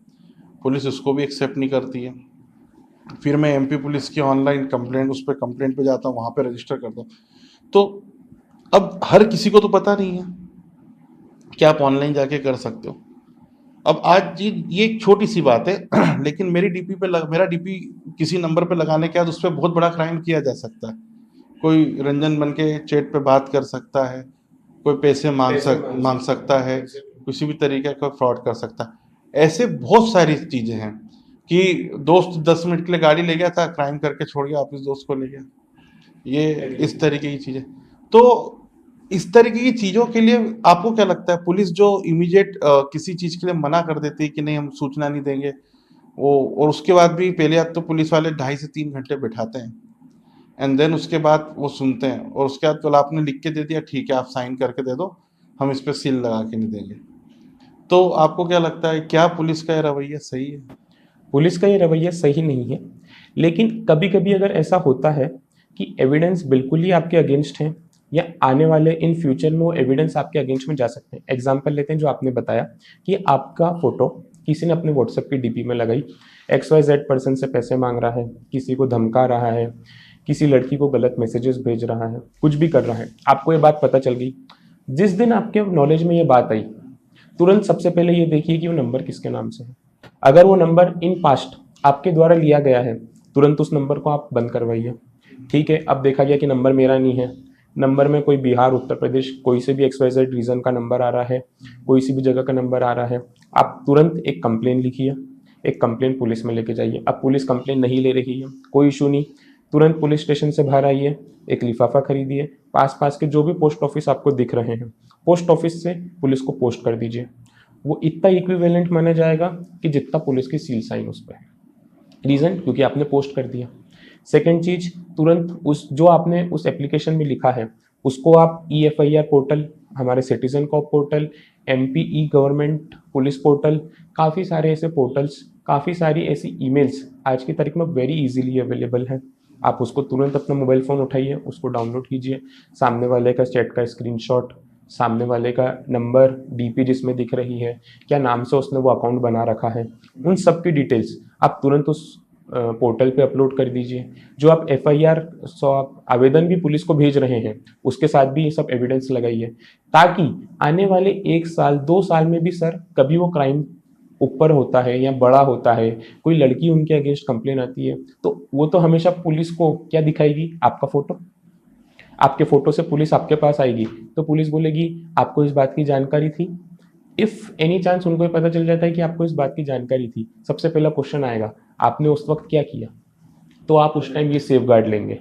पुलिस उसको भी एक्सेप्ट नहीं करती है। फिर मैं MP पुलिस की ऑनलाइन कंप्लेंट, उस पर कंप्लेंट पे जाता हूँ, वहाँ पे रजिस्टर करता हूँ। तो अब हर किसी को तो पता नहीं है कि आप ऑनलाइन जाके कर सकते हो। अब आज ये एक छोटी सी बात है लेकिन मेरा डीपी किसी नंबर पे लगाने के बाद उस पर बहुत बड़ा क्राइम किया जा सकता है। कोई रंजन बन के चैट पे बात कर सकता है, कोई पैसे मांग सकता है, किसी भी तरीके का फ्रॉड कर सकता है। ऐसे बहुत सारी चीजें हैं कि दोस्त 10 मिनट के लिए गाड़ी ले गया था, क्राइम करके छोड़ गया, वापस दोस्त को ले गया। ये इस तरीके की चीजें। तो इस तरीके की चीजों के लिए आपको क्या लगता है, पुलिस जो इमीडिएट किसी चीज के लिए मना कर देती है कि नहीं हम सूचना नहीं देंगे, वो और उसके बाद भी पहले आप तो पुलिस वाले 2.5 से 3 घंटे बैठाते हैं, एंड देन उसके बाद वो सुनते हैं और उसके बाद तो आपने लिख के दे दिया, ठीक है आप साइन करके दे दो, हम इस पे सील लगा के नहीं देंगे। तो आपको क्या लगता है, क्या पुलिस का ये रवैया सही है? पुलिस का ये रवैया सही नहीं है, लेकिन कभी कभी अगर ऐसा होता है कि एविडेंस बिल्कुल ही आपके अगेंस्ट है या आने वाले इन फ्यूचर में वो एविडेंस आपके अगेंस्ट में जा सकते हैं। एग्जाम्पल लेते हैं, जो आपने बताया कि आपका फोटो किसी ने अपने व्हाट्सएप की डीपी में लगाई, XYZ पर्सन से पैसे मांग रहा है, किसी को धमका रहा है, किसी लड़की को गलत मैसेजेस भेज रहा है, कुछ भी कर रहा है, आपको ये बात पता चल गई। जिस दिन आपके नॉलेज में ये बात आई, तुरंत सबसे पहले ये देखिए कि वो नंबर किसके नाम से है। अगर वो नंबर इन पास्ट आपके द्वारा लिया गया है, तुरंत उस नंबर को आप बंद करवाइए। ठीक है, अब देखा गया कि नंबर मेरा नहीं है, नंबर में कोई बिहार, उत्तर प्रदेश, कोई से भी XYZ रीजन का नंबर आ रहा है, कोई सी भी जगह का नंबर आ रहा है, आप तुरंत एक कंप्लेन लिखिए, एक कंप्लेन पुलिस में लेके जाइए। अब पुलिस कंप्लेन नहीं ले रही है, कोई इशू नहीं, तुरंत पुलिस स्टेशन से बाहर आइए, एक लिफाफा खरीदिए, पास के जो भी पोस्ट ऑफिस आपको दिख रहे हैं, पोस्ट ऑफिस से पुलिस को पोस्ट कर दीजिए। वो इतना इक्विवेलेंट माना जाएगा कि जितना पुलिस की सील साइन उस पर है। रीज़न, क्योंकि आपने पोस्ट कर दिया। सेकेंड चीज, तुरंत उस जो आपने उस एप्लीकेशन में लिखा है उसको आप EFIR पोर्टल, हमारे citizen cop portal, MP government police portal, काफ़ी सारे ऐसे पोर्टल्स, काफ़ी सारी ऐसी ईमेल्स आज की तारीख में वेरी इजीली अवेलेबल हैं। आप उसको तुरंत अपना मोबाइल फ़ोन उठाइए, उसको डाउनलोड कीजिए, सामने वाले का चैट का स्क्रीनशॉट, सामने वाले का नंबर, DP जिसमें दिख रही है, क्या नाम से उसने वो अकाउंट बना रखा है, उन सब की डिटेल्स आप तुरंत उस पोर्टल पे अपलोड कर दीजिए। जो आप FIR आप आवेदन भी पुलिस को भेज रहे हैं, उसके साथ भी ये सब एविडेंस लगाइए, ताकि आने वाले 1 साल 2 साल में भी सर कभी वो क्राइम ऊपर होता है या बड़ा होता है, कोई लड़की उनके अगेंस्ट कंप्लेन आती है, तो वो तो हमेशा पुलिस को क्या दिखाएगी, आपका फोटो। आपके फोटो से पुलिस आपके पास आएगी तो पुलिस बोलेगी आपको इस बात की जानकारी थी। इफ एनी चांस उनको पता चल जाता है कि आपको इस बात की जानकारी थी, सबसे पहला क्वेश्चन आएगा आपने उस वक्त क्या किया। तो आप उस टाइम ये सेफगार्ड लेंगे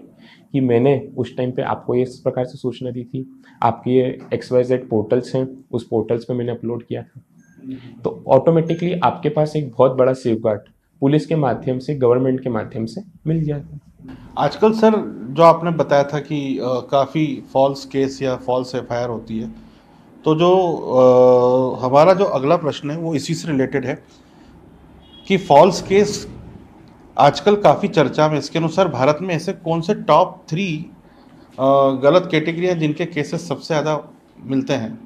कि मैंने उस टाइम पे आपको इस प्रकार से सूचना दी थी, आपके ये XYZ पोर्टल्स हैं, उस पोर्टल्स पे मैंने अपलोड किया था। तो ऑटोमेटिकली आपके पास एक बहुत बड़ा सेफगार्ड पुलिस के माध्यम से, गवर्नमेंट के माध्यम से मिल जाएगा। आजकल सर जो आपने बताया था कि काफ़ी फॉल्स केस या फॉल्स FIR होती है, तो जो हमारा जो अगला प्रश्न है वो इसी से रिलेटेड है कि फॉल्स केस आजकल काफ़ी चर्चा में। इसके अनुसार भारत में ऐसे कौन से टॉप 3 गलत कैटेगरी हैं जिनके केसेस सबसे ज़्यादा मिलते हैं?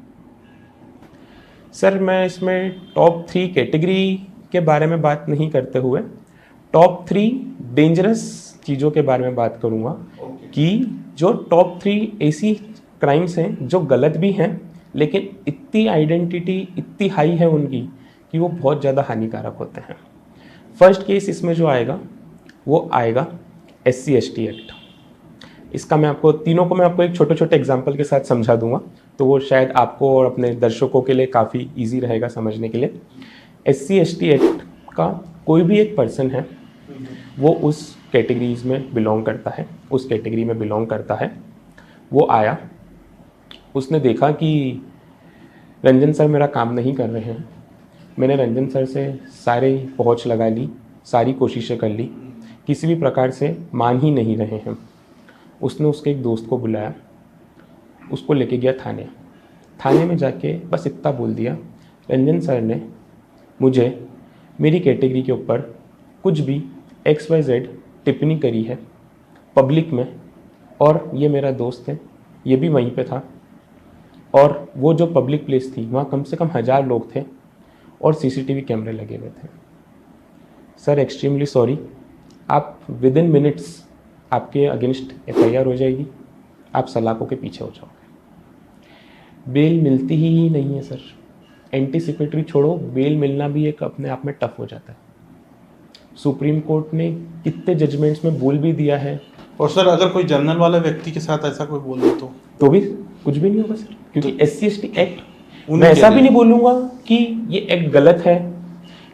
सर मैं इसमें टॉप 3 कैटेगरी के बारे में बात नहीं करते हुए टॉप 3 डेंजरस चीज़ों के बारे में बात करूँगा। कि जो टॉप 3 ऐसी क्राइम्स हैं जो गलत भी हैं, लेकिन इतनी आइडेंटिटी इतनी हाई है उनकी कि वो बहुत ज़्यादा हानिकारक होते हैं। फर्स्ट केस इसमें जो आएगा वो आएगा SC/ST एक्ट। इसका मैं आपको तीनों को मैं आपको एक छोटे छोटे एग्जाम्पल के साथ समझा दूंगा, तो वो शायद आपको और अपने दर्शकों के लिए काफ़ी ईजी रहेगा समझने के लिए। SC/ST एक्ट का कोई भी एक पर्सन है, वो उस कैटेगरीज में बिलोंग करता है, उस कैटेगरी में बिलोंग करता है। वो आया, उसने देखा कि रंजन सर मेरा काम नहीं कर रहे हैं, मैंने रंजन सर से सारे पहुंच लगा ली, सारी कोशिशें कर ली, किसी भी प्रकार से मान ही नहीं रहे हैं। उसने उसके एक दोस्त को बुलाया, उसको लेके गया थाने में जाके बस इतना बोल दिया, रंजन सर ने मुझे मेरी कैटेगरी के ऊपर कुछ भी XYZ टिप्पणी करी है पब्लिक में, और ये मेरा दोस्त है, ये भी वहीं पे था, और वो जो पब्लिक प्लेस थी वहाँ कम से कम 1000 लोग थे और CCTV कैमरे लगे हुए थे। सर एक्सट्रीमली सॉरी, आप विद इन मिनट्स आपके अगेंस्ट FIR हो जाएगी, आप सलाखों के पीछे हो जाओगे। बेल मिलती ही नहीं है सर। एंटीसिपेटरी छोड़ो, बेल मिलना भी एक अपने आप में टफ हो जाता है। सुप्रीम कोर्ट ने कितने जजमेंट्स में बोल भी दिया है। और सर अगर कोई जनरल वाले व्यक्ति के साथ ऐसा कोई बोल दे तो भी कुछ भी नहीं होगा सर, क्योंकि SC/ST एक्ट, उन्हीं मैं के ऐसा भी लिए। नहीं बोलूँगा कि ये एक्ट गलत है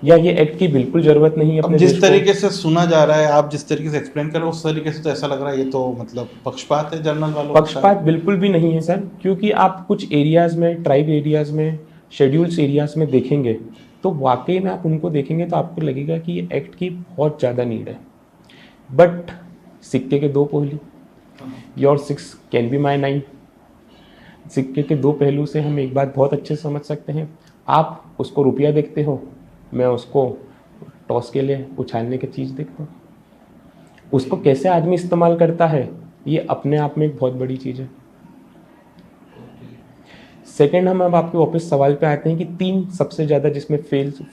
या ये एक्ट की बिल्कुल ज़रूरत नहीं है अब अपने जिस देश को। तरीके से सुना जा रहा है, आप जिस तरीके से एक्सप्लेन कर रहे हो, उस तरीके से तो ऐसा लग रहा है ये तो मतलब पक्षपात है जनरल वालों के साथ। पक्षपात बिल्कुल भी नहीं है सर, क्योंकि आप कुछ एरियाज़ में, ट्राइब एरियाज़ में, शेड्यूल्स एरियाज़ में देखेंगे तो वाकई में आप उनको देखेंगे तो आपको लगेगा कि ये एक्ट की बहुत ज़्यादा नीड है। बट सिक्के के दो पहलू, योर 6 कैन बी माई 9। सिक्के के दो पहलू से हम एक बात बहुत अच्छे से समझ सकते हैं। आप उसको रुपया देखते हो, मैं उसको टॉस के लिए उछालने की चीज़ देखता हूँ। उसको कैसे आदमी इस्तेमाल करता है ये अपने आप में एक बहुत बड़ी चीज़ है। सेकंड, हम अब आपके वापस सवाल पे आते हैं कि 3 सबसे ज़्यादा जिसमें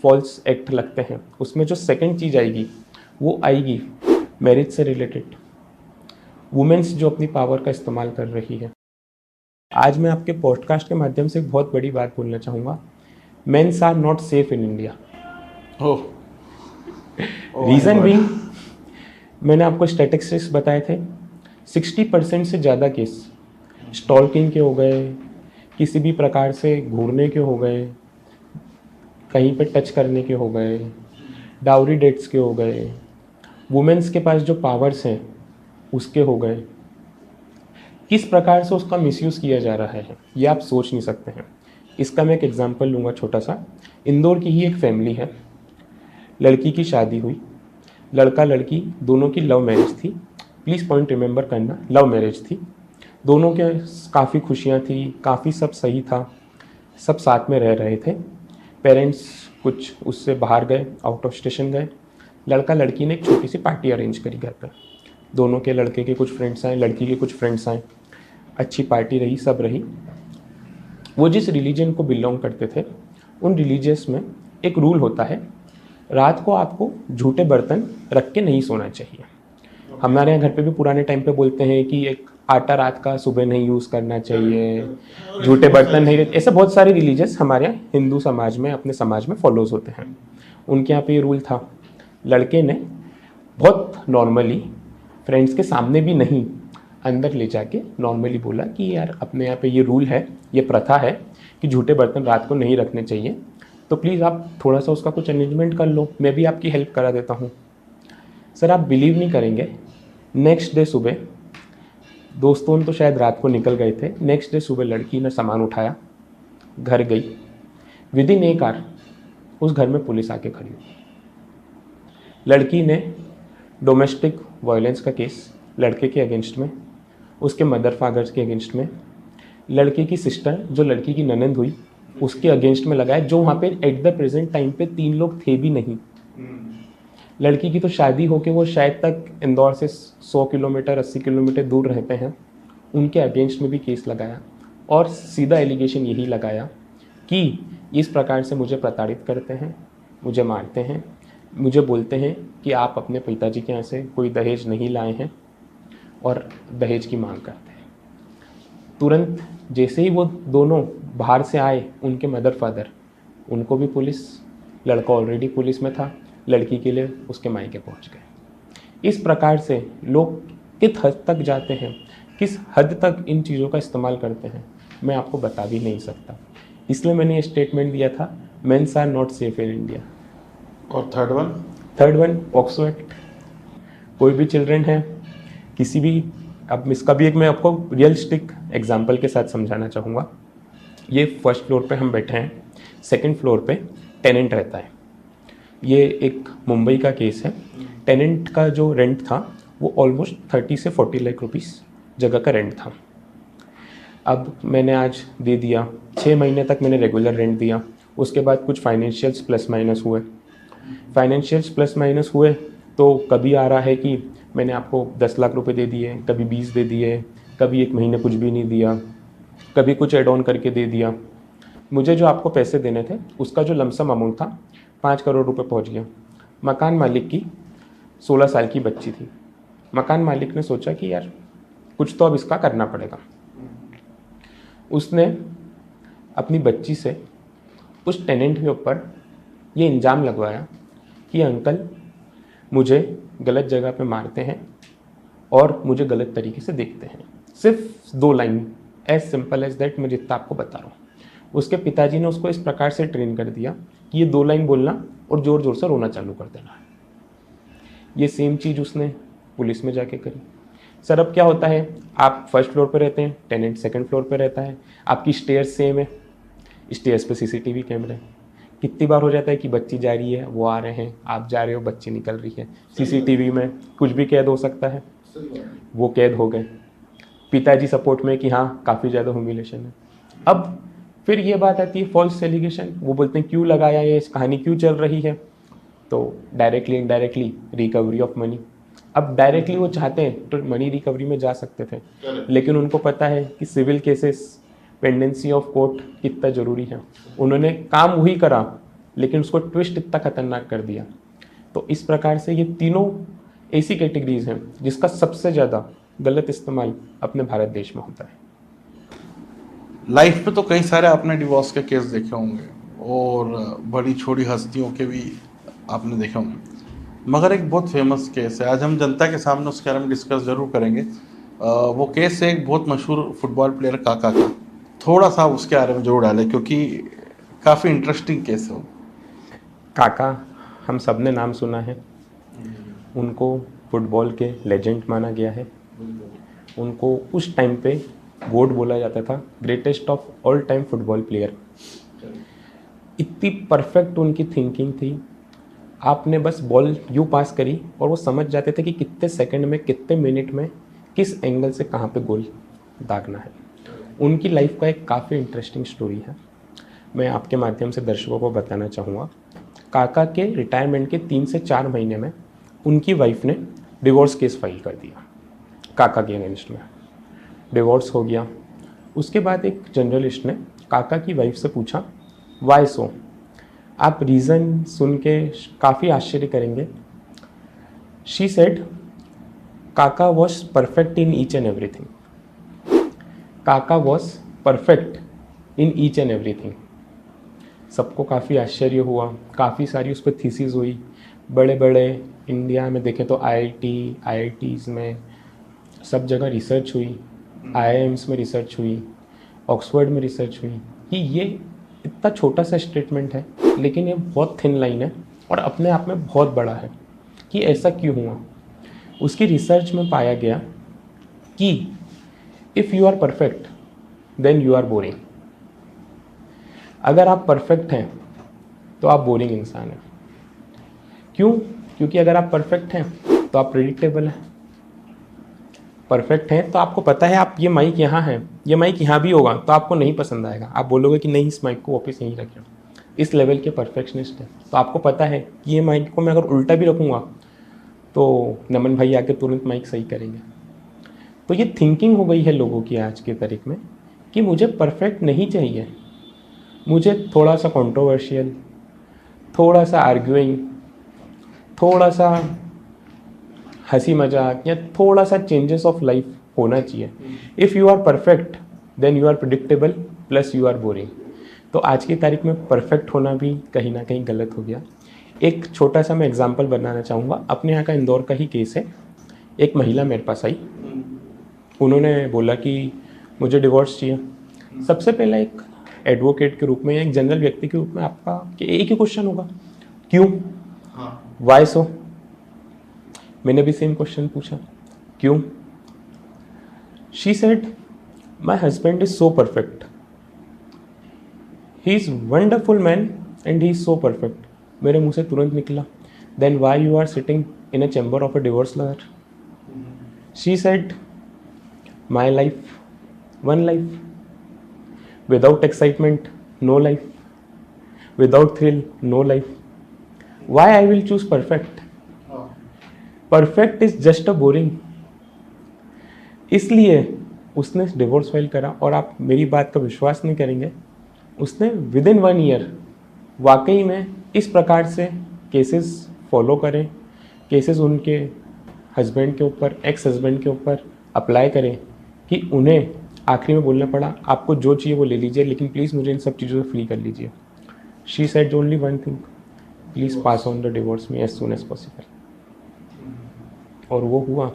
फॉल्स एक्ट लगते हैं, उसमें जो सेकंड चीज़ आएगी वो आएगी मैरिज से रिलेटेड, वुमेन्स जो अपनी पावर का इस्तेमाल कर रही है। आज मैं आपके पॉडकास्ट के माध्यम से एक बहुत बड़ी बात बोलना चाहूँगा। Mens are not safe in India. Oh, reason being, मैंने आपको स्टैटिस्टिक्स बताए थे, 60% से ज़्यादा केस स्टॉकिंग के हो गए, किसी भी प्रकार से घूरने के हो गए, कहीं पे टच करने के हो गए, डाउरी डेट्स के हो गए, वुमेन्स के पास जो पावर्स हैं उसके हो गए। किस प्रकार से उसका मिसयूज़ किया जा रहा है ये आप सोच नहीं सकते हैं। इसका मैं एक एग्जांपल लूँगा छोटा सा। इंदौर की ही एक फैमिली है, लड़की की शादी हुई, लड़का लड़की दोनों की लव मैरिज थी। प्लीज़ पॉइंट रिमेंबर करना, लव मैरिज थी। दोनों के काफ़ी खुशियाँ थी, काफ़ी सब सही था, सब साथ में रह रहे थे। पेरेंट्स कुछ उससे बाहर गए, आउट ऑफ स्टेशन गए। लड़का लड़की ने एक छोटी सी पार्टी अरेंज करी घर पर। दोनों के लड़के के कुछ फ्रेंड्स आए, लड़की के कुछ फ्रेंड्स आए। अच्छी पार्टी रही, सब रही। वो जिस रिलीजन को बिलोंग करते थे उन रिलीजियस में एक रूल होता है, रात को आपको झूठे बर्तन रख के नहीं सोना चाहिए। हमारे यहाँ घर पे भी पुराने टाइम पे बोलते हैं कि एक आटा रात का सुबह नहीं यूज़ करना चाहिए, झूठे बर्तन नहीं, ऐसे बहुत सारे रिलीजियस हमारे यहाँ हिंदू समाज में, अपने समाज में फॉलोज होते हैं। उनके यहाँ पे ये रूल था। लड़के ने बहुत नॉर्मली, फ्रेंड्स के सामने भी नहीं, अंदर ले जाके नॉर्मली बोला कि यार अपने यहाँ पे ये रूल है, ये प्रथा है कि झूठे बर्तन रात को नहीं रखने चाहिए, तो प्लीज़ आप थोड़ा सा उसका कुछ अरेंजमेंट कर लो, मैं भी आपकी हेल्प करा देता हूँ। सर आप बिलीव नहीं करेंगे, नेक्स्ट डे सुबह, दोस्तों तो शायद रात को निकल गए थे, नेक्स्ट डे सुबह लड़की ने सामान उठाया, घर गई, विदिन 1 आवर उस घर में पुलिस आके खड़ी हुई। लड़की ने डोमेस्टिक वायलेंस का केस लड़के के अगेंस्ट में, उसके मदर फादर के अगेंस्ट में, लड़के की सिस्टर जो लड़की की ननंद हुई उसके अगेंस्ट में लगाया, जो वहाँ पे एट द प्रेजेंट टाइम पे 3 लोग थे भी नहीं। लड़की की तो शादी होके वो शायद तक इंदौर से 100 किलोमीटर 80 किलोमीटर दूर रहते हैं, उनके अगेंस्ट में भी केस लगाया और सीधा एलिगेशन यही लगाया कि इस प्रकार से मुझे प्रताड़ित करते हैं, मुझे मारते हैं, मुझे बोलते हैं कि आप अपने पिताजी के यहाँ से कोई दहेज नहीं लाए हैं और दहेज की मांग करते हैं। तुरंत जैसे ही वो दोनों बाहर से आए, उनके मदर फादर, उनको भी पुलिस, लड़का ऑलरेडी पुलिस में था, लड़की के लिए उसके मायके पहुंच गए। इस प्रकार से लोग किस हद तक जाते हैं, किस हद तक इन चीज़ों का इस्तेमाल करते हैं, मैं आपको बता भी नहीं सकता। इसलिए मैंने ये स्टेटमेंट दिया था, mens are not safe in India. और थर्ड वन पॉक्सो एक्ट। कोई भी चिल्ड्रन है, किसी भी, अब इसका भी एक मैं आपको रियलिस्टिक एग्जांपल के साथ समझाना चाहूँगा। ये फर्स्ट फ्लोर पे हम बैठे हैं, सेकंड फ्लोर पे टेनेंट रहता है। ये एक मुंबई का केस है। टेनेंट का जो रेंट था वो ऑलमोस्ट 30 से 40 लाख रुपीस जगह का रेंट था। अब मैंने आज दे दिया, 6 महीने तक मैंने रेगुलर रेंट दिया, उसके बाद कुछ फाइनेंशियल्स प्लस माइनस हुए। फाइनेंशियल्स प्लस माइनस हुए तो कभी आ रहा है कि मैंने आपको 10 लाख रुपए दे दिए, कभी 20 दे दिए, कभी 1 महीने कुछ भी नहीं दिया, कभी कुछ एड ऑन करके दे दिया। मुझे जो आपको पैसे देने थे उसका जो लमसम अमाउंट था 5 करोड़ रुपए पहुंच गया। मकान मालिक की 16 साल की बच्ची थी। मकान मालिक ने सोचा कि यार कुछ तो अब इसका करना पड़ेगा। उसने अपनी बच्ची से उस टेनेंट के ऊपर ये इल्ज़ाम लगवाया कि अंकल मुझे गलत जगह पे मारते हैं और मुझे गलत तरीके से देखते हैं। सिर्फ 2 line, as simple as that, मैं जितना आपको बता रहा हूँ। उसके पिताजी ने उसको इस प्रकार से ट्रेन कर दिया कि ये 2 लाइन बोलना और ज़ोर ज़ोर से रोना चालू कर देना है। ये सेम चीज़ उसने पुलिस में जाके करी। सर अब क्या होता है, आप फर्स्ट फ्लोर पे रहते हैं, टेनेंट सेकंड फ्लोर पे रहता है, आपकी स्टेयर्स सेम है, स्टेयर्स पे सीसीटीवी कैमरे हैं। कितनी बार हो जाता है कि बच्ची जा रही है, वो आ रहे हैं, आप जा रहे हो, बच्ची निकल रही है, सीसीटीवी में कुछ भी कैद हो सकता है, वो कैद हो गए। पिताजी सपोर्ट में कि हाँ काफ़ी ज़्यादा ह्यूमिलेशन है। अब फिर ये बात आती है फॉल्स एलिगेशन, वो बोलते हैं क्यों लगाया ये, इस कहानी क्यों चल रही है, तो directly indirectly recovery of money. अब डायरेक्टली वो चाहते हैं तो मनी रिकवरी में जा सकते थे, लेकिन उनको पता है कि civil cases, pendency of court कितना ज़रूरी है। उन्होंने काम वही करा लेकिन उसको ट्विस्ट इतना खतरनाक कर दिया। तो इस प्रकार से ये तीनों ऐसी कैटेगरीज हैं जिसका सबसे ज़्यादा गलत इस्तेमाल अपने भारत देश में होता है। लाइफ पे तो कई सारे आपने डिवोर्स के केस देखे होंगे और बड़ी छोटी हस्तियों के भी आपने देखे होंगे, मगर एक बहुत फेमस केस है, आज हम जनता के सामने उसके बारे में डिस्कस जरूर करेंगे। वो केस है एक बहुत मशहूर फुटबॉल प्लेयर काका का। थोड़ा सा उसके बारे में जरूर डालें क्योंकि काफ़ी इंटरेस्टिंग केस है वो। काका हम सब ने नाम सुना है, उनको फुटबॉल के लेजेंड माना गया है। उनको उस टाइम पे गोट बोला जाता था, greatest of all time football player. इतनी परफेक्ट उनकी थिंकिंग थी, आपने बस बॉल यूँ पास करी और वो समझ जाते थे कि कितने सेकंड में, कितने मिनट में, किस एंगल से कहाँ पे गोल दागना है। उनकी लाइफ का एक काफ़ी इंटरेस्टिंग स्टोरी है, मैं आपके माध्यम से दर्शकों को बताना चाहूँगा। काका के रिटायरमेंट के 3 से 4 महीने में उनकी वाइफ ने डिवोर्स केस फाइल कर दिया काका के अगेंस्ट में। डिवोर्स हो गया। उसके बाद एक जर्नलिस्ट ने काका की वाइफ से पूछा वाई सो। आप रीज़न सुन के काफ़ी आश्चर्य करेंगे। She said Kaka was perfect in each and everything. Kaka was perfect in each and everything. सबको काफ़ी आश्चर्य हुआ, काफ़ी सारी उस पर थीसिस हुई। बड़े बड़े इंडिया में देखें तो IITs में सब जगह रिसर्च हुई, IIMs में रिसर्च हुई, ऑक्सफोर्ड में रिसर्च हुई कि ये इतना छोटा सा स्टेटमेंट है लेकिन ये बहुत थिन लाइन है और अपने आप में बहुत बड़ा है कि ऐसा क्यों हुआ। उसकी रिसर्च में पाया गया कि if you are perfect then you are boring. अगर आप परफेक्ट हैं तो आप बोरिंग इंसान हैं। क्यों? क्योंकि अगर आप परफेक्ट हैं तो आप प्रेडिक्टेबल हैं। परफेक्ट हैं तो आपको पता है आप ये माइक यहाँ है, ये माइक यहाँ भी होगा तो आपको नहीं पसंद आएगा, आप बोलोगे कि नहीं इस माइक को वापस यहीं रखें। इस लेवल के परफेक्शनिस्ट है तो आपको पता है कि ये माइक को मैं अगर उल्टा भी रखूँगा तो नमन भाई आके तुरंत माइक सही करेंगे। तो ये थिंकिंग हो गई है लोगों की आज की तारीख में कि मुझे परफेक्ट नहीं चाहिए, मुझे थोड़ा सा कंट्रोवर्शियल, थोड़ा सा आर्ग्यूइंग, थोड़ा सा हंसी मजाक या थोड़ा सा चेंजेस ऑफ लाइफ होना चाहिए। If you are perfect then you are predictable plus you are boring. तो आज की तारीख में परफेक्ट होना भी कहीं ना कहीं गलत हो गया। एक छोटा सा मैं एग्जांपल बनाना चाहूँगा, अपने यहाँ का इंदौर का ही केस है। एक महिला मेरे पास आई, उन्होंने बोला कि मुझे डिवोर्स चाहिए। सबसे पहला एक एडवोकेट के रूप में या एक जनरल व्यक्ति के रूप में आपका कि एक ही क्वेश्चन होगा, क्यों, वाई सो। मैंने भी सेम क्वेश्चन पूछा, क्यों। She said my husband is so perfect, he is wonderful man and he is so perfect. मेरे मुंह से तुरंत निकला, then why you are sitting in a chamber of a divorce lawyer. She said my life one life, without excitement no life, without thrill no life, why I will choose perfect? Perfect is just a boring। इसलिए उसने divorce file करा और आप मेरी बात का विश्वास नहीं करेंगे, उसने विद इन 1 ईयर वाकई में इस प्रकार से केसेस फॉलो करें, केसेस उनके हस्बैंड के ऊपर, एक्स हस्बैंड के ऊपर अप्लाई करें कि उन्हें आखिरी में बोलना पड़ा, आपको जो चाहिए वो ले लीजिए, लेकिन प्लीज़ मुझे इन सब चीज़ों से फ्री कर लीजिए। She said only one thing, please pass on the divorce me as soon as possible. और वो हुआ।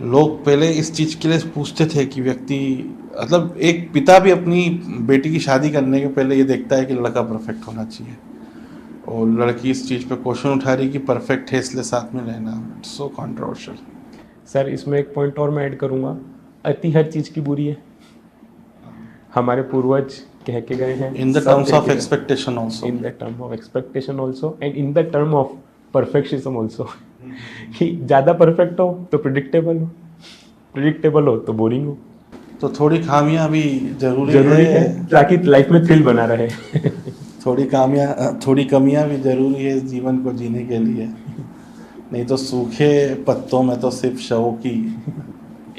लोग पहले इस चीज़ के लिए पूछते थे कि व्यक्ति, मतलब एक पिता भी अपनी बेटी की शादी करने के पहले ये देखता है कि लड़का परफेक्ट होना चाहिए, और लड़की इस चीज़ पे क्वेश्चन उठा रही कि परफेक्ट है इसलिए साथ में रहना। सो कंट्रोवर्शियल। सर इसमें एक पॉइंट और मैं ऐड करूँगा, अति हर चीज़ की बुरी है। हमारे पूर्वज कह के गए हैं, in the terms of expectation also, in the term of expectation also and in the term of perfectionism also, कि ज़्यादा परफेक्ट हो तो प्रिडिक्टेबल हो तो बोरिंग हो। तो थोड़ी खामियां भी जरूरी है ताकि लाइफ में थ्रिल बना रहे। थोड़ी कमियां भी जरूरी है इस जीवन को जीने के लिए, नहीं तो सूखे पत्तों में तो सिर्फ शवों की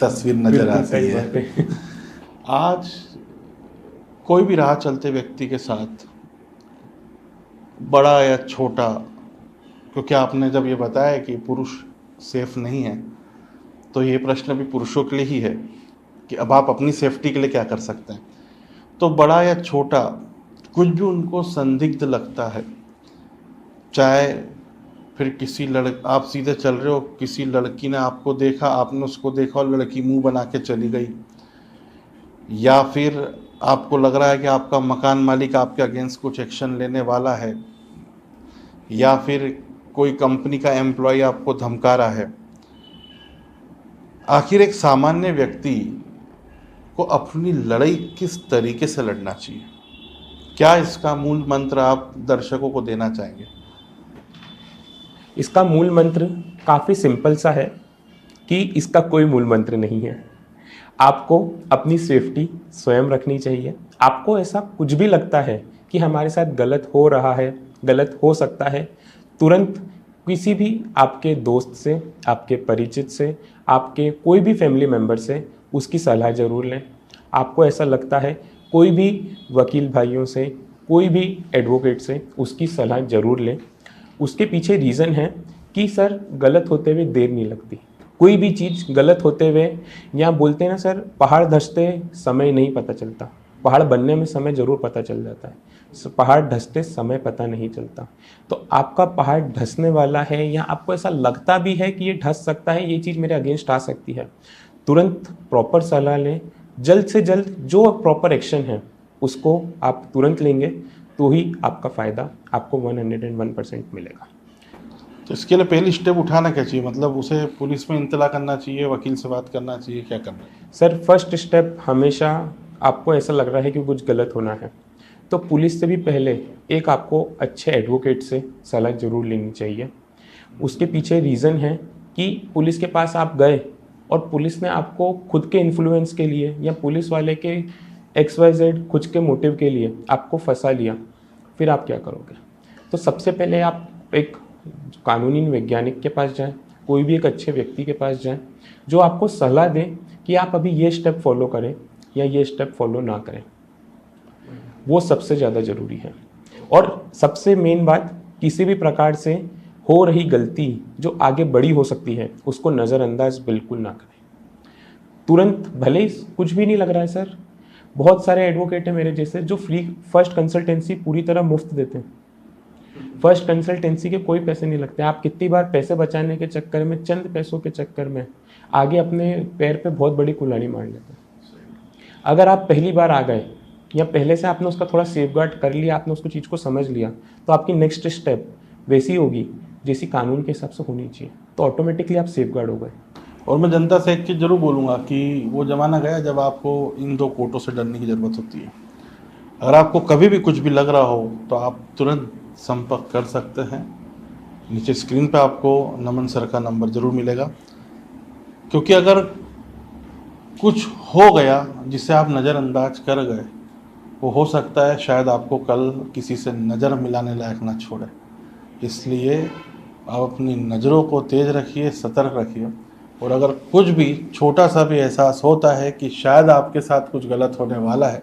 तस्वीर नजर आती है। आज कोई भी राह चलते व्यक्ति के साथ, बड़ा या छोटा, क्योंकि आपने जब ये बताया कि पुरुष सेफ नहीं है, तो ये प्रश्न भी पुरुषों के लिए ही है कि अब आप अपनी सेफ्टी के लिए क्या कर सकते हैं। तो बड़ा या छोटा कुछ भी उनको संदिग्ध लगता है, चाहे फिर आप सीधे चल रहे हो, किसी लड़की ने आपको देखा, आपने उसको देखा और लड़की मुंह बना के चली गई, या फिर आपको लग रहा है कि आपका मकान मालिक आपके अगेंस्ट कुछ एक्शन लेने वाला है, या फिर कोई कंपनी का एम्प्लॉय आपको धमका रहा है। आखिर एक सामान्य व्यक्ति को अपनी लड़ाई किस तरीके से लड़ना चाहिए? क्या इसका मूल मंत्र आप दर्शकों को देना चाहेंगे? इसका मूल मंत्र काफ़ी सिंपल सा है कि इसका कोई मूल मंत्र नहीं है। आपको अपनी सेफ्टी स्वयं रखनी चाहिए। आपको ऐसा कुछ भी लगता है कि हमारे साथ गलत हो रहा है, गलत हो सकता है, तुरंत किसी भी आपके दोस्त से, आपके परिचित से, आपके कोई भी फैमिली मेम्बर से उसकी सलाह ज़रूर लें। आपको ऐसा लगता है कोई भी वकील भाइयों से, कोई भी एडवोकेट से उसकी सलाह ज़रूर लें। उसके पीछे रीज़न है कि सर गलत होते हुए देर नहीं लगती। कोई भी चीज़ गलत होते हुए, या बोलते हैं ना सर, पहाड़ धंसते समय नहीं पता चलता, पहाड़ बनने में समय ज़रूर पता चल जाता है, पहाड़ धंसते समय पता नहीं चलता। तो आपका पहाड़ धंसने वाला है, या आपको ऐसा लगता भी है कि ये धंस सकता है, ये चीज़ मेरे अगेंस्ट आ सकती है, तुरंत प्रॉपर सलाह लें। जल्द से जल्द जो प्रॉपर एक्शन है उसको आप तुरंत लेंगे तो ही आपका फ़ायदा आपको 101% मिलेगा। तो इसके लिए पहली स्टेप उठाना क्या चाहिए? मतलब उसे पुलिस में इंतला करना चाहिए, वकील से बात करना चाहिए, क्या करना है? सर फर्स्ट स्टेप, हमेशा आपको ऐसा लग रहा है कि कुछ गलत होना है तो पुलिस से भी पहले एक आपको अच्छे एडवोकेट से सलाह ज़रूर लेनी चाहिए। उसके पीछे रीज़न है कि पुलिस के पास आप गए और पुलिस ने आपको खुद के इन्फ्लुएंस के लिए, या पुलिस वाले के XYZ खुद के मोटिव के लिए आपको फंसा लिया, फिर आप क्या करोगे? तो सबसे पहले आप एक कानूनी वैज्ञानिक के पास जाएं, कोई भी एक अच्छे व्यक्ति के पास जाएं जो आपको सलाह दे कि आप अभी ये स्टेप फॉलो करें या ये स्टेप फॉलो ना करें। वो सबसे ज़्यादा ज़रूरी है। और सबसे मेन बात, किसी भी प्रकार से हो रही गलती जो आगे बड़ी हो सकती है उसको नज़रअंदाज बिल्कुल ना करें। तुरंत, भले ही कुछ भी नहीं लग रहा है सर, बहुत सारे एडवोकेट हैं मेरे जैसे जो फ्री फर्स्ट कंसल्टेंसी पूरी तरह मुफ्त देते हैं। फर्स्ट कंसल्टेंसी के कोई पैसे नहीं लगते। आप कितनी बार पैसे बचाने के चक्कर में, चंद पैसों के चक्कर में आगे अपने पैर पे बहुत बड़ी कुल्हाड़ी मार लेते हैं। अगर आप पहली बार आ गए या पहले से आपने उसका थोड़ा सेफगार्ड कर लिया, आपने उसको चीज़ को समझ लिया, तो आपकी नेक्स्ट स्टेप वैसी होगी जैसी कानून के हिसाब से होनी चाहिए, तो ऑटोमेटिकली आप सेफगार्ड हो गए। और मैं जनता से एक चीज़ जरूर बोलूँगा कि वो ज़माना गया जब आपको इन दो कोर्टों से डरने की ज़रूरत होती है। अगर आपको कभी भी कुछ भी लग रहा हो तो आप तुरंत संपर्क कर सकते हैं। नीचे स्क्रीन पे आपको नमन सर का नंबर ज़रूर मिलेगा, क्योंकि अगर कुछ हो गया जिसे आप नज़रअंदाज कर गए, वो हो सकता है शायद आपको कल किसी से नज़र मिलाने लायक ना छोड़े। इसलिए आप अपनी नज़रों को तेज़ रखिए, सतर्क रखिए, और अगर कुछ भी छोटा सा भी एहसास होता है कि शायद आपके साथ कुछ गलत होने वाला है,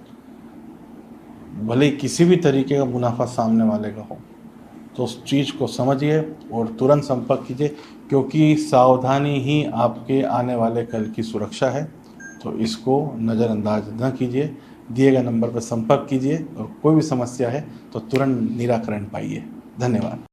भले ही किसी भी तरीके का मुनाफा सामने वाले का हो, तो उस चीज़ को समझिए और तुरंत संपर्क कीजिए, क्योंकि सावधानी ही आपके आने वाले कल की सुरक्षा है। तो इसको नज़रअंदाज न कीजिए। दिए गए नंबर पर संपर्क कीजिए और कोई भी समस्या है तो तुरंत निराकरण पाइए। धन्यवाद।